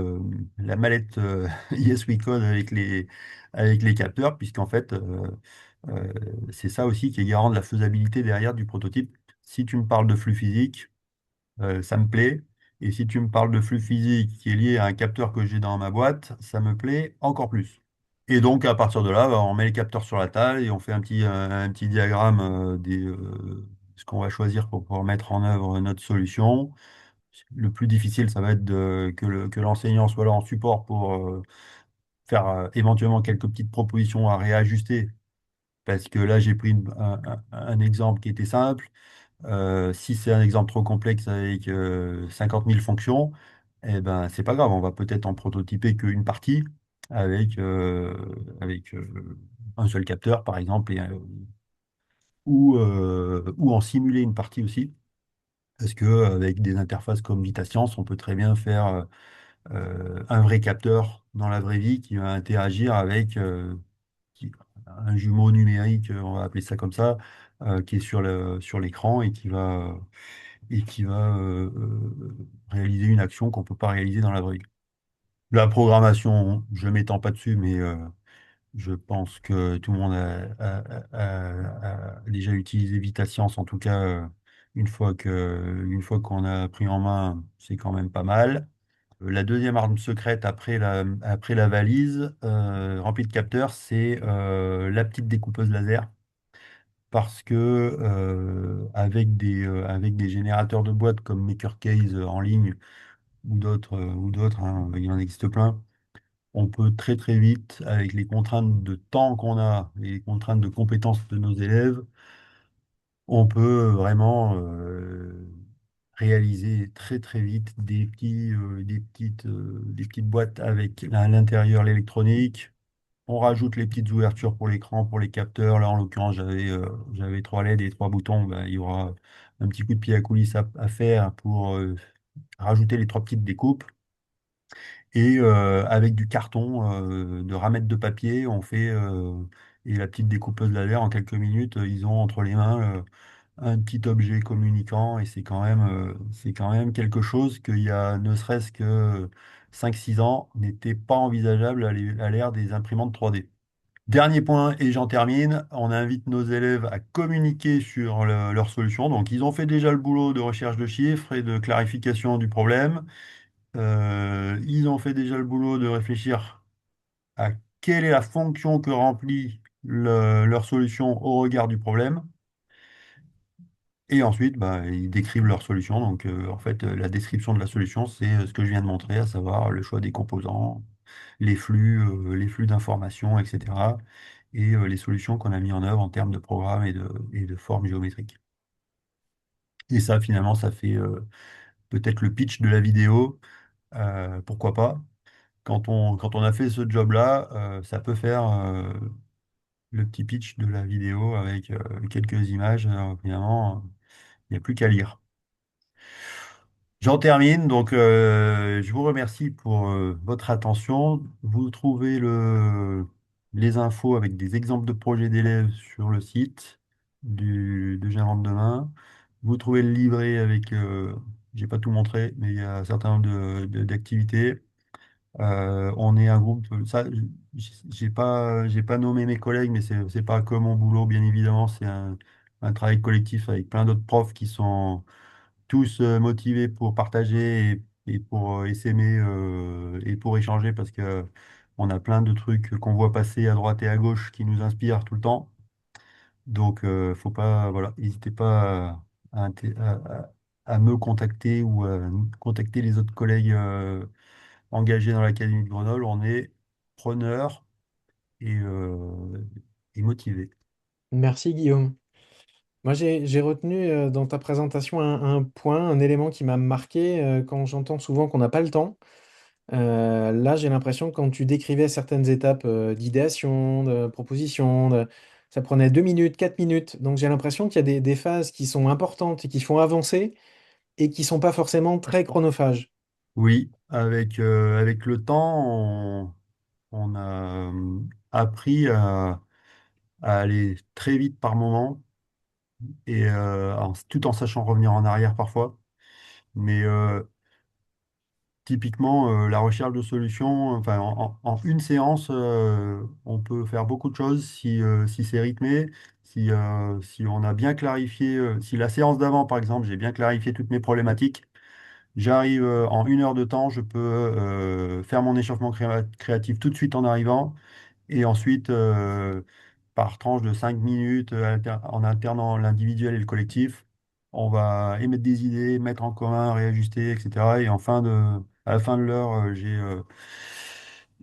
Yes We Code avec les capteurs, puisqu'en fait, euh, c'est ça aussi qui est garant de la faisabilité derrière du prototype. Si tu me parles de flux physique, ça me plaît. Et si tu me parles de flux physique qui est lié à un capteur que j'ai dans ma boîte, ça me plaît encore plus. Et donc, à partir de là, bah, on met les capteurs sur la table et on fait un petit diagramme ce qu'on va choisir pour pouvoir mettre en œuvre notre solution. Le plus difficile, ça va être que l'enseignant soit là en support pour faire éventuellement quelques petites propositions à réajuster. Parce que là, j'ai pris un exemple qui était simple. Si c'est un exemple trop complexe avec 50 000 fonctions, eh ben, c'est pas grave, on va peut-être en prototyper qu'une partie avec, un seul capteur, par exemple, ou en simuler une partie aussi. Parce que avec des interfaces comme VitaScience, on peut très bien faire un vrai capteur dans la vraie vie qui va interagir avec un jumeau numérique, on va appeler ça comme ça, qui est sur l'écran et qui va réaliser une action qu'on ne peut pas réaliser dans la vraie vie. La programmation, je ne m'étends pas dessus, mais je pense que tout le monde a déjà utilisé VitaScience, en tout cas, une fois qu'on a pris en main, c'est quand même pas mal. La deuxième arme secrète après la valise remplie de capteurs, c'est la petite découpeuse laser. Parce que avec des générateurs de boîtes comme MakerCase en ligne ou d'autres, hein, il y en existe plein, on peut très très vite, avec les contraintes de temps qu'on a et les contraintes de compétences de nos élèves, on peut vraiment réaliser très très vite des petites boîtes avec à l'intérieur l'électronique. On rajoute les petites ouvertures pour l'écran, pour les capteurs. Là, en l'occurrence, j'avais 3 LED et 3 boutons. Ben, il y aura un petit coup de pied à coulisses à faire pour rajouter les 3 petites découpes. Et avec du carton, de ramettes de papier, et la petite découpeuse laser, en quelques minutes, ils ont entre les mains un petit objet communicant. Et c'est quand même quelque chose qu'il y a ne serait-ce que 5 6 ans n'était pas envisageable à l'ère des imprimantes 3D. Dernier point, et j'en termine, on invite nos élèves à communiquer sur leurs solutions. Donc, ils ont fait déjà le boulot de recherche de chiffres et de clarification du problème. Ils ont fait déjà le boulot de réfléchir à quelle est la fonction que remplit leur solution au regard du problème. Et ensuite, bah, ils décrivent leur solution. Donc, en fait, la description de la solution, c'est ce que je viens de montrer, à savoir le choix des composants, les flux d'informations, etc. Et les solutions qu'on a mis en œuvre en termes de programme et de formes géométriques. Et ça, finalement, ça fait peut-être le pitch de la vidéo. Pourquoi pas? Quand on a fait ce job-là, ça peut faire le petit pitch de la vidéo avec quelques images. Finalement, il n'y a plus qu'à lire. J'en termine, donc je vous remercie pour votre attention. Vous trouvez les infos avec des exemples de projets d'élèves sur le site de J'invente demain. Vous trouvez le livret avec, j'ai pas tout montré, mais il y a un certain nombre d'activités. On est un groupe, ça, j'ai pas nommé mes collègues, mais c'est pas que mon boulot, bien évidemment, c'est un travail collectif avec plein d'autres profs qui sont tous motivés pour partager et pour s'aimer et pour échanger parce que on a plein de trucs qu'on voit passer à droite et à gauche qui nous inspirent tout le temps. Donc, faut pas, voilà, n'hésitez pas à à me contacter ou à contacter les autres collègues engagés dans l'Académie de Grenoble, on est preneur et, et motivé. Merci Guillaume. Moi, j'ai retenu dans ta présentation un point, un élément qui m'a marqué quand j'entends souvent qu'on n'a pas le temps. Là, j'ai l'impression que quand tu décrivais certaines étapes d'idéation, de proposition, ça prenait 2 minutes, 4 minutes. Donc j'ai l'impression qu'il y a des phases qui sont importantes et qui font avancer et qui sont pas forcément très chronophages. Oui, avec le temps, on a appris à aller très vite par moment et tout en sachant revenir en arrière parfois. Mais typiquement, la recherche de solutions, enfin, en une séance, on peut faire beaucoup de choses si c'est rythmé, si on a bien clarifié, si la séance d'avant, par exemple, j'ai bien clarifié toutes mes problématiques. J'arrive en 1 heure de temps, je peux faire mon échauffement créatif tout de suite en arrivant. Et ensuite, par tranche de 5 minutes, en alternant l'individuel et le collectif, on va émettre des idées, mettre en commun, réajuster, etc. Et à la fin de l'heure,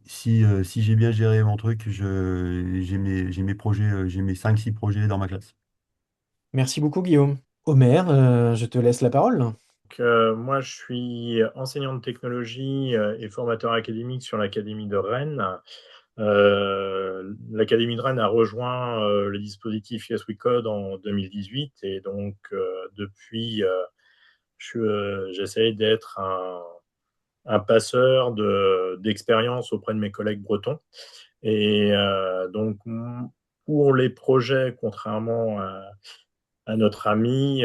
si j'ai bien géré mon truc, j'ai mes projets, j'ai mes 5 6 projets dans ma classe. Merci beaucoup Guillaume. Omer, je te laisse la parole. Moi, je suis enseignant de technologie et formateur académique sur l'Académie de Rennes. L'Académie de Rennes a rejoint le dispositif Yes We Code en 2018 et donc depuis, j'essaye d'être un passeur d'expérience auprès de mes collègues bretons. Et donc, pour les projets, contrairement à notre ami,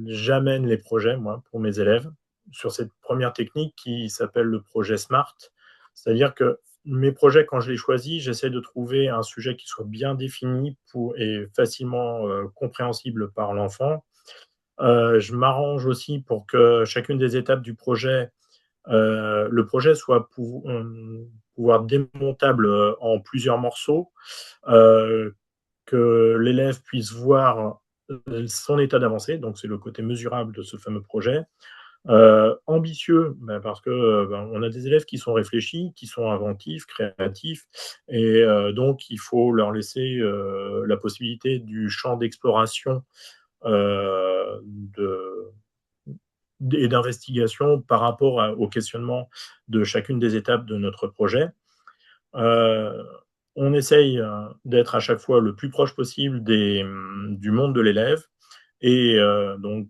j'amène les projets, moi, pour mes élèves, sur cette première technique qui s'appelle le projet SMART. C'est-à-dire que mes projets, quand je les choisis, j'essaie de trouver un sujet qui soit bien défini et facilement compréhensible par l'enfant. Je m'arrange aussi pour que chacune des étapes du projet, le projet soit pouvoir démontable en plusieurs morceaux, euh, que l'élève puisse voir son état d'avancée, donc c'est le côté mesurable de ce fameux projet. Ambitieux, parce que on a des élèves qui sont réfléchis, qui sont inventifs, créatifs, et donc il faut leur laisser la possibilité du champ d'exploration de, et d'investigation par rapport au questionnement de chacune des étapes de notre projet. Euh, on essaye d'être à chaque fois le plus proche possible du monde de l'élève et donc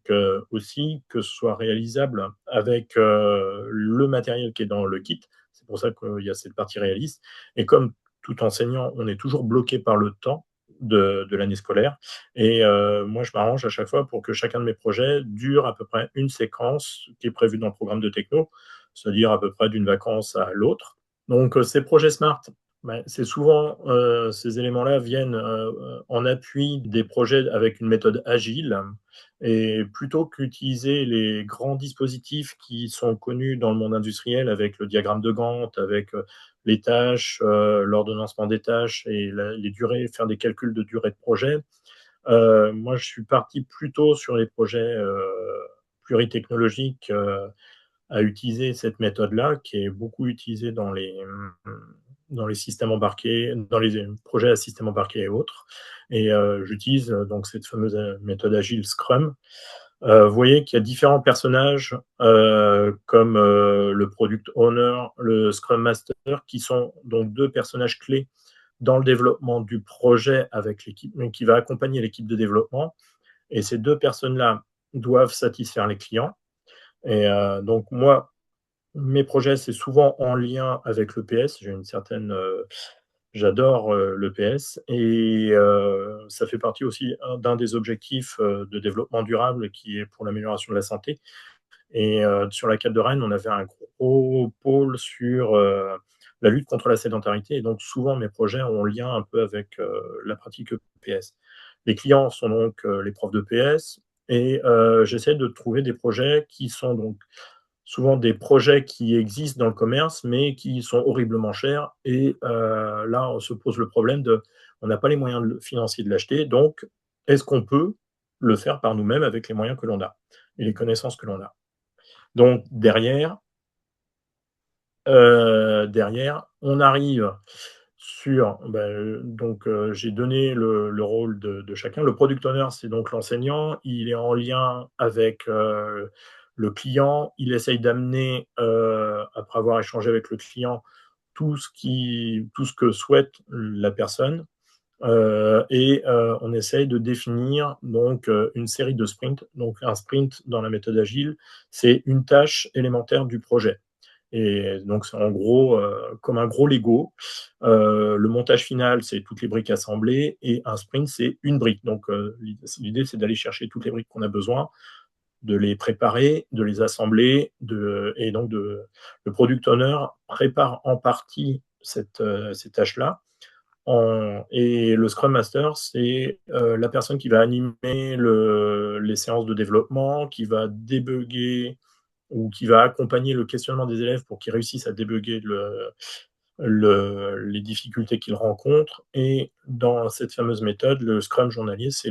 aussi que ce soit réalisable avec le matériel qui est dans le kit. C'est pour ça qu'il y a cette partie réaliste. Et comme tout enseignant, on est toujours bloqué par le temps de l'année scolaire. Et moi, je m'arrange à chaque fois pour que chacun de mes projets dure à peu près une séquence qui est prévue dans le programme de techno, c'est-à-dire à peu près d'une vacance à l'autre. Donc, ces projets SMART, c'est souvent, ces éléments-là viennent en appui des projets avec une méthode agile. Et plutôt qu'utiliser les grands dispositifs qui sont connus dans le monde industriel avec le diagramme de Gantt, avec les tâches, l'ordonnancement des tâches et les durées, faire des calculs de durée de projet, moi je suis parti plutôt sur les projets pluritechnologiques à utiliser cette méthode-là, qui est beaucoup utilisée dans les systèmes embarqués, dans les projets à système embarqué et autres. Et j'utilise donc cette fameuse méthode agile Scrum. Vous voyez qu'il y a différents personnages comme le Product Owner, le Scrum Master, qui sont donc deux personnages clés dans le développement du projet avec l'équipe, qui va accompagner l'équipe de développement. Et ces deux personnes-là doivent satisfaire les clients. Et donc moi, mes projets, c'est souvent en lien avec l'EPS. J'adore l'EPS et ça fait partie aussi d'un des objectifs de développement durable qui est pour l'amélioration de la santé. Et sur la CAP de Rennes, on avait un gros pôle sur la lutte contre la sédentarité. Et donc souvent, mes projets ont lien un peu avec la pratique EPS. Les clients sont donc les profs d'EPS et j'essaie de trouver des projets qui sont donc souvent des projets qui existent dans le commerce, mais qui sont horriblement chers. Et là, on se pose le problème on n'a pas les moyens financiers de l'acheter. Donc, est-ce qu'on peut le faire par nous-mêmes avec les moyens que l'on a et les connaissances que l'on a. Donc derrière, on arrive sur, j'ai donné le rôle de chacun. Le product owner, c'est donc l'enseignant. Il est en lien avec le client. Il essaye d'amener, après avoir échangé avec le client, tout ce que souhaite la personne. On essaye de définir donc une série de sprints. Donc un sprint dans la méthode agile, c'est une tâche élémentaire du projet. Et donc c'est en gros comme un gros Lego. Le montage final, c'est toutes les briques assemblées, et un sprint, c'est une brique. Donc l'idée, c'est d'aller chercher toutes les briques qu'on a besoin, de les préparer, de les assembler, le product owner prépare en partie ces tâches-là. Et le Scrum Master, c'est la personne qui va animer les séances de développement, qui va débugger ou qui va accompagner le questionnement des élèves pour qu'ils réussissent à débugger les difficultés qu'ils rencontrent. Et dans cette fameuse méthode, le Scrum journalier, c'est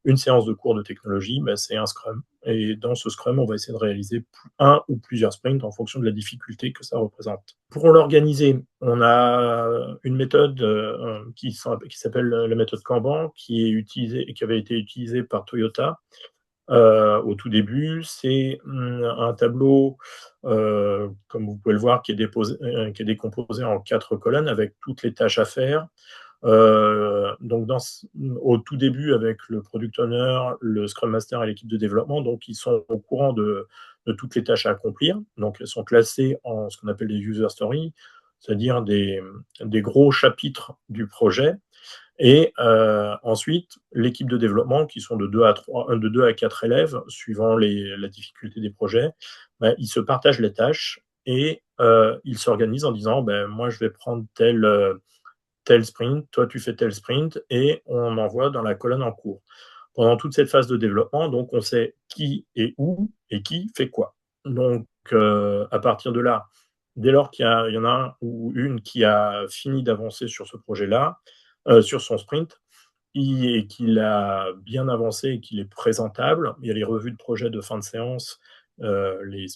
une séance de cours de technologie, c'est un Scrum. Et dans ce Scrum, on va essayer de réaliser un ou plusieurs sprints en fonction de la difficulté que ça représente. Pour l'organiser, on a une méthode qui s'appelle la méthode Kanban, qui est utilisée et qui avait été utilisée par Toyota au tout début. C'est un tableau, comme vous pouvez le voir, qui est décomposé en 4 colonnes avec toutes les tâches à faire. Au tout début, avec le product owner, le Scrum Master et l'équipe de développement, donc ils sont au courant de toutes les tâches à accomplir. Donc elles sont classées en ce qu'on appelle des user stories, c'est-à-dire des gros chapitres du projet. Et ensuite, l'équipe de développement, qui sont de 2 à 4 élèves, suivant la difficulté des projets, ils se partagent les tâches et ils s'organisent en disant moi, je vais prendre tel sprint, toi, tu fais tel sprint, et on envoie dans la colonne en cours. Pendant toute cette phase de développement, donc, on sait qui est où et qui fait quoi. Donc, à partir de là, dès lors qu'il y en a un ou une qui a fini d'avancer sur ce projet-là, sur son sprint, et qu'il a bien avancé et qu'il est présentable, il y a les revues de projet de fin de séance, les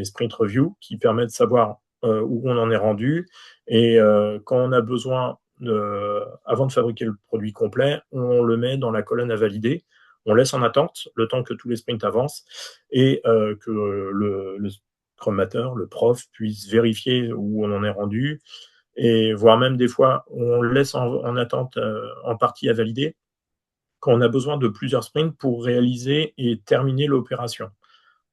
sprint reviews, qui permettent de savoir où on en est rendu. Et quand on a besoin, avant de fabriquer le produit complet, on le met dans la colonne à valider. On laisse en attente le temps que tous les sprints avancent et que le Scrum Master, le prof, puisse vérifier où on en est rendu, et voire même des fois, on laisse en attente en partie à valider quand on a besoin de plusieurs sprints pour réaliser et terminer l'opération.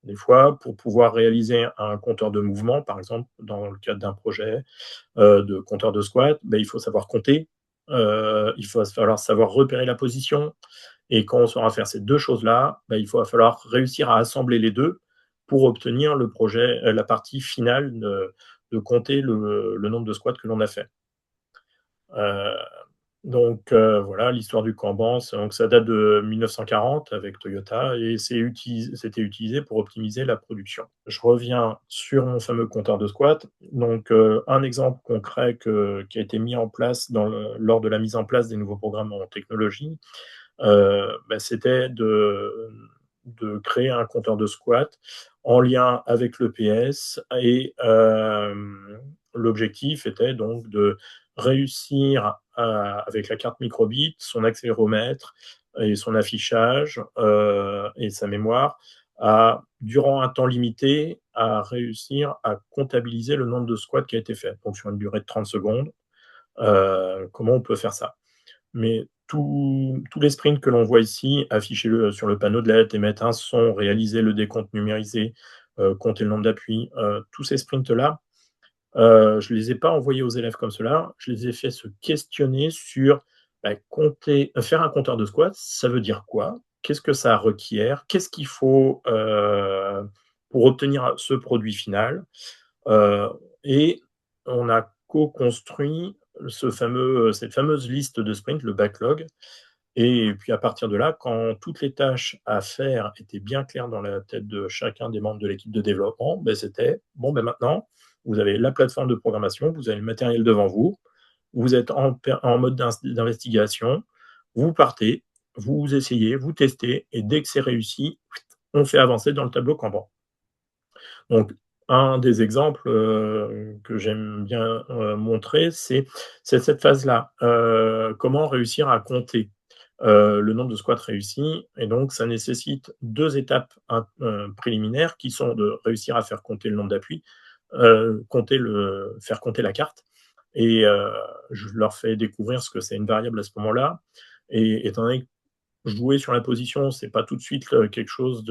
Des fois, pour pouvoir réaliser un compteur de mouvement, par exemple, dans le cadre d'un projet de compteur de squat, il faut savoir compter, il va falloir savoir repérer la position, et quand on saura faire ces deux choses-là, il va falloir réussir à assembler les deux pour obtenir la partie finale de compter le nombre de squats que l'on a fait. Voilà l'histoire du Kanban. Donc ça date de 1940 avec Toyota, et c'était utilisé pour optimiser la production. Je reviens sur mon fameux compteur de squat. Donc un exemple concret qui a été mis en place lors de la mise en place des nouveaux programmes en technologie, c'était de créer un compteur de squat en lien avec l'EPS, et l'objectif était donc de réussir avec la carte microbit, son accéléromètre et son affichage et sa mémoire, durant un temps limité, à réussir à comptabiliser le nombre de squats qui a été fait. Donc sur une durée de 30 secondes, comment on peut faire ça? Mais tous les sprints que l'on voit ici, afficher sur le panneau de LED, émettre un son, réaliser le décompte numérisé, compter le nombre d'appuis, tous ces sprints-là, je ne les ai pas envoyés aux élèves comme cela. Je les ai fait se questionner sur faire un compteur de squats, ça veut dire quoi? Qu'est-ce que ça requiert? Qu'est-ce qu'il faut pour obtenir ce produit final? Et on a co-construit cette fameuse liste de sprints, le backlog. Et puis à partir de là, quand toutes les tâches à faire étaient bien claires dans la tête de chacun des membres de l'équipe de développement, c'était maintenant, vous avez la plateforme de programmation, vous avez le matériel devant vous, vous êtes en mode d'investigation, vous partez, vous essayez, vous testez, et dès que c'est réussi, on fait avancer dans le tableau Kanban. Donc, un des exemples que j'aime bien montrer, c'est cette phase-là. Comment réussir à compter le nombre de squats réussis. Et donc, ça nécessite deux étapes préliminaires qui sont de réussir à faire compter le nombre d'appuis, faire compter la carte. Et je leur fais découvrir ce que c'est une variable à ce moment-là. Et étant donné que jouer sur la position, c'est pas tout de suite quelque chose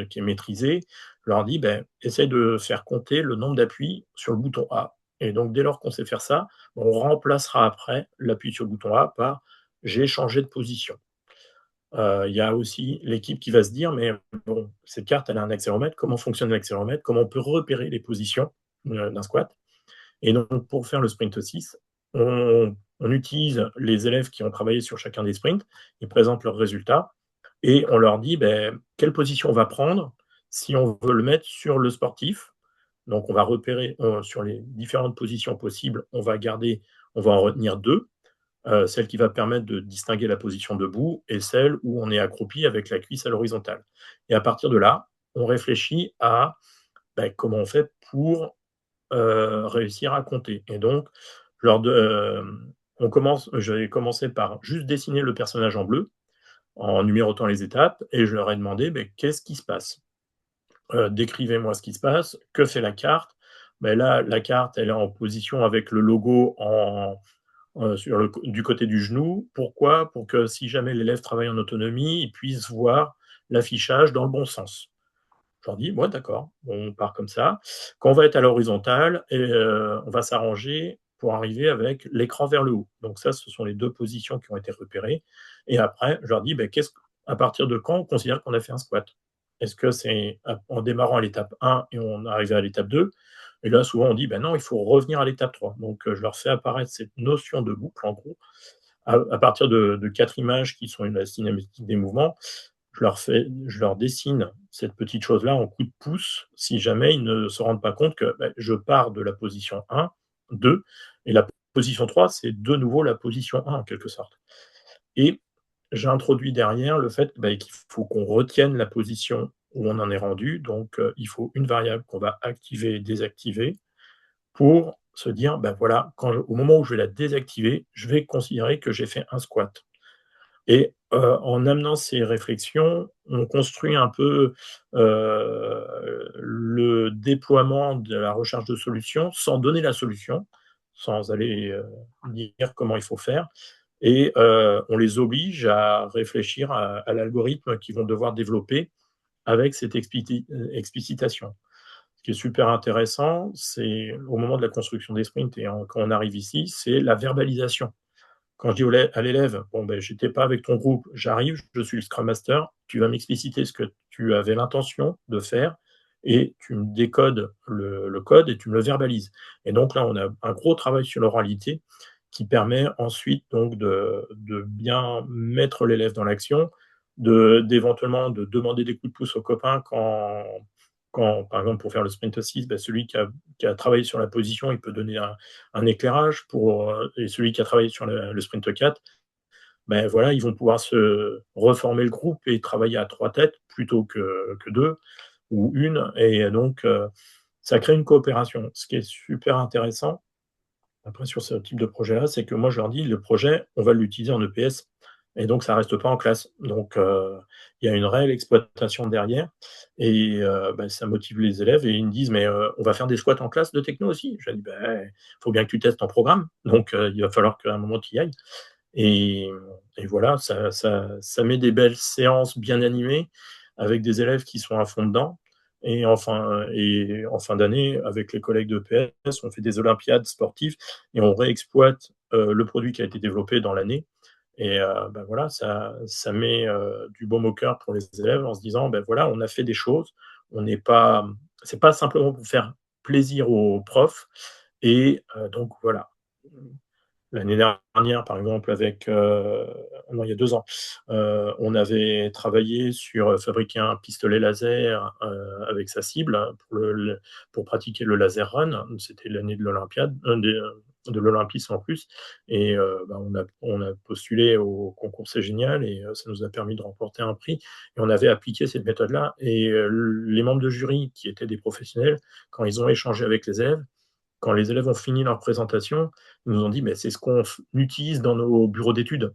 qui est maîtrisé. Je leur dis, ben, essaye de faire compter le nombre d'appuis sur le bouton A. Et donc, dès lors qu'on sait faire ça, on remplacera après l'appui sur le bouton A par j'ai changé de position. Il y a aussi l'équipe qui va se dire, mais bon, cette carte, elle a un accéléromètre. Comment fonctionne l'accéléromètre? Comment on peut repérer les positions d'un squat? Et donc, pour faire le sprint 6, on utilise les élèves qui ont travaillé sur chacun des sprints, ils présentent leurs résultats, et on leur dit quelle position on va prendre si on veut le mettre sur le sportif. Donc, on va repérer sur les différentes positions possibles, on va en retenir deux, celle qui va permettre de distinguer la position debout et celle où on est accroupi avec la cuisse à l'horizontale. Et à partir de là, on réfléchit à comment on fait pour réussir à compter. Et donc, je vais commencer par juste dessiner le personnage en bleu, en numérotant les étapes, et je leur ai demandé qu'est-ce qui se passe. Décrivez-moi ce qui se passe, que fait la carte. Là, la carte, elle est en position avec le logo du côté du genou. Pourquoi? Pour que si jamais l'élève travaille en autonomie, il puisse voir l'affichage dans le bon sens. Je leur dis, ouais, d'accord, on part comme ça. Quand on va être à l'horizontale, on va s'arranger pour arriver avec l'écran vers le haut. Donc ça, ce sont les deux positions qui ont été repérées. Et après, je leur dis, à partir de quand on considère qu'on a fait un squat? Est-ce que c'est en démarrant à l'étape 1 et on arrive à l'étape 2? Et là, souvent, on dit, non, il faut revenir à l'étape 3. Donc, je leur fais apparaître cette notion de boucle, en gros, à partir de 4 images qui sont la cinématique des mouvements. Je leur dessine cette petite chose-là en coup de pouce, si jamais ils ne se rendent pas compte que je pars de la position 1, 2, et la position 3, c'est de nouveau la position 1, en quelque sorte. Et j'introduis derrière le fait qu'il faut qu'on retienne la position où on en est rendu. Donc, il faut une variable qu'on va activer et désactiver pour se dire, voilà, au moment où je vais la désactiver, je vais considérer que j'ai fait un squat. Et en amenant ces réflexions, on construit un peu le déploiement de la recherche de solutions sans donner la solution, sans aller dire comment il faut faire. Et on les oblige à réfléchir à l'algorithme qu'ils vont devoir développer avec cette explicitation. Ce qui est super intéressant, c'est au moment de la construction des sprints et quand on arrive ici, c'est la verbalisation. Quand je dis à l'élève, j'étais pas avec ton groupe, j'arrive, je suis le Scrum Master, tu vas m'expliciter ce que tu avais l'intention de faire et tu me décodes le code et tu me le verbalises. Et donc là, on a un gros travail sur l'oralité qui permet ensuite donc de bien mettre l'élève dans l'action, d'éventuellement de demander des coups de pouce aux copains quand, par exemple, pour faire le sprint 6, celui qui a travaillé sur la position, il peut donner un éclairage et celui qui a travaillé sur le sprint 4, voilà, ils vont pouvoir se reformer le groupe et travailler à 3 têtes plutôt que 2 ou une. Et donc, ça crée une coopération. Ce qui est super intéressant, après, sur ce type de projet-là, c'est que moi, je leur dis, le projet, on va l'utiliser en EPS, et donc ça reste pas en classe. Donc, il y a une réelle exploitation derrière, et ça motive les élèves, et ils me disent: «Mais, on va faire des squats en classe de techno aussi?» Je leur dis: «Il faut bien que tu testes en programme, donc il va falloir qu'à un moment tu y ailles». Et voilà, ça met des belles séances bien animées avec des élèves qui sont à fond dedans. Et en fin d'année, avec les collègues de PS, on fait des olympiades sportives et on réexploite le produit qui a été développé dans l'année. Et voilà, ça met du baume au cœur pour les élèves en se disant, voilà, on a fait des choses. On n'est pas, c'est pas simplement pour faire plaisir aux profs. Et donc voilà. L'année dernière, par exemple, non, il y a 2 ans, on avait travaillé sur fabriquer un pistolet laser avec sa cible, hein, pour pratiquer le laser run. C'était l'année de l'olympiade, de l'Olympisme en plus. Et on a postulé au concours C'est Génial et ça nous a permis de remporter un prix. Et on avait appliqué cette méthode-là. Et les membres de jury, qui étaient des professionnels, quand ils ont échangé avec les élèves, quand les élèves ont fini leur présentation, ils nous ont dit: «Mais c'est ce qu'on utilise dans nos bureaux d'études».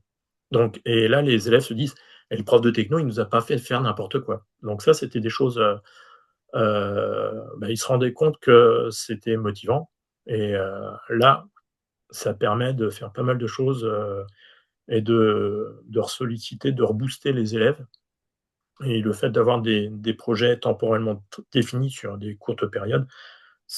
Donc, et là, les élèves se disent: «Et le prof de techno, il nous a pas fait faire n'importe quoi». Donc ça, c'était des choses, ils se rendaient compte que c'était motivant. Et là, ça permet de faire pas mal de choses, et de ressolliciter, de rebooster les élèves. Et le fait d'avoir des projets temporellement définis sur des courtes périodes,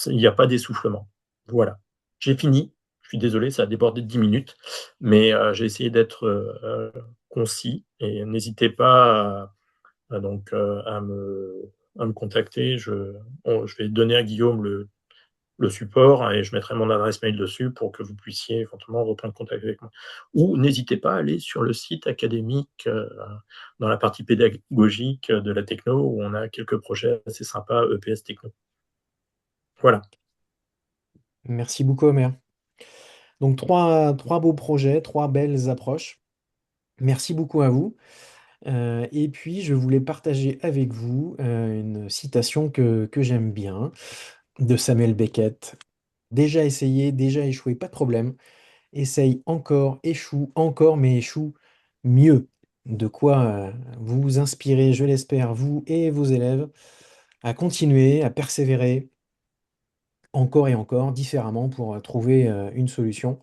il n'y a pas d'essoufflement. Voilà. J'ai fini. Je suis désolé, ça a débordé de 10 minutes, mais j'ai essayé d'être concis. Et n'hésitez pas à me contacter. Je vais donner à Guillaume le support et je mettrai mon adresse mail dessus pour que vous puissiez éventuellement reprendre contact avec moi. Ou n'hésitez pas à aller sur le site académique, dans la partie pédagogique de la techno, où on a quelques projets assez sympas, EPS Techno. Voilà. Merci beaucoup, Omer. Donc, trois beaux projets, trois belles approches. Merci beaucoup à vous. Et puis, je voulais partager avec vous une citation que j'aime bien de Samuel Beckett. Déjà essayé, déjà échoué, pas de problème. Essaye encore, échoue encore, mais échoue mieux. De quoi vous inspirer, je l'espère, vous et vos élèves, à continuer, à persévérer encore et encore, différemment, pour trouver une solution.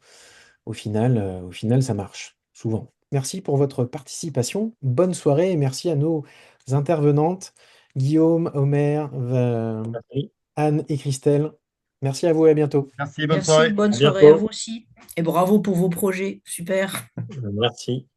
Au final, ça marche, souvent. Merci pour votre participation. Bonne soirée et merci à nos intervenantes, Guillaume, Omer, Merci. Anne et Christelle. Merci à vous et à bientôt. Merci, bonne Merci, soirée. bonne À soirée à vous bientôt. aussi. Et bravo pour vos projets. Super. Merci.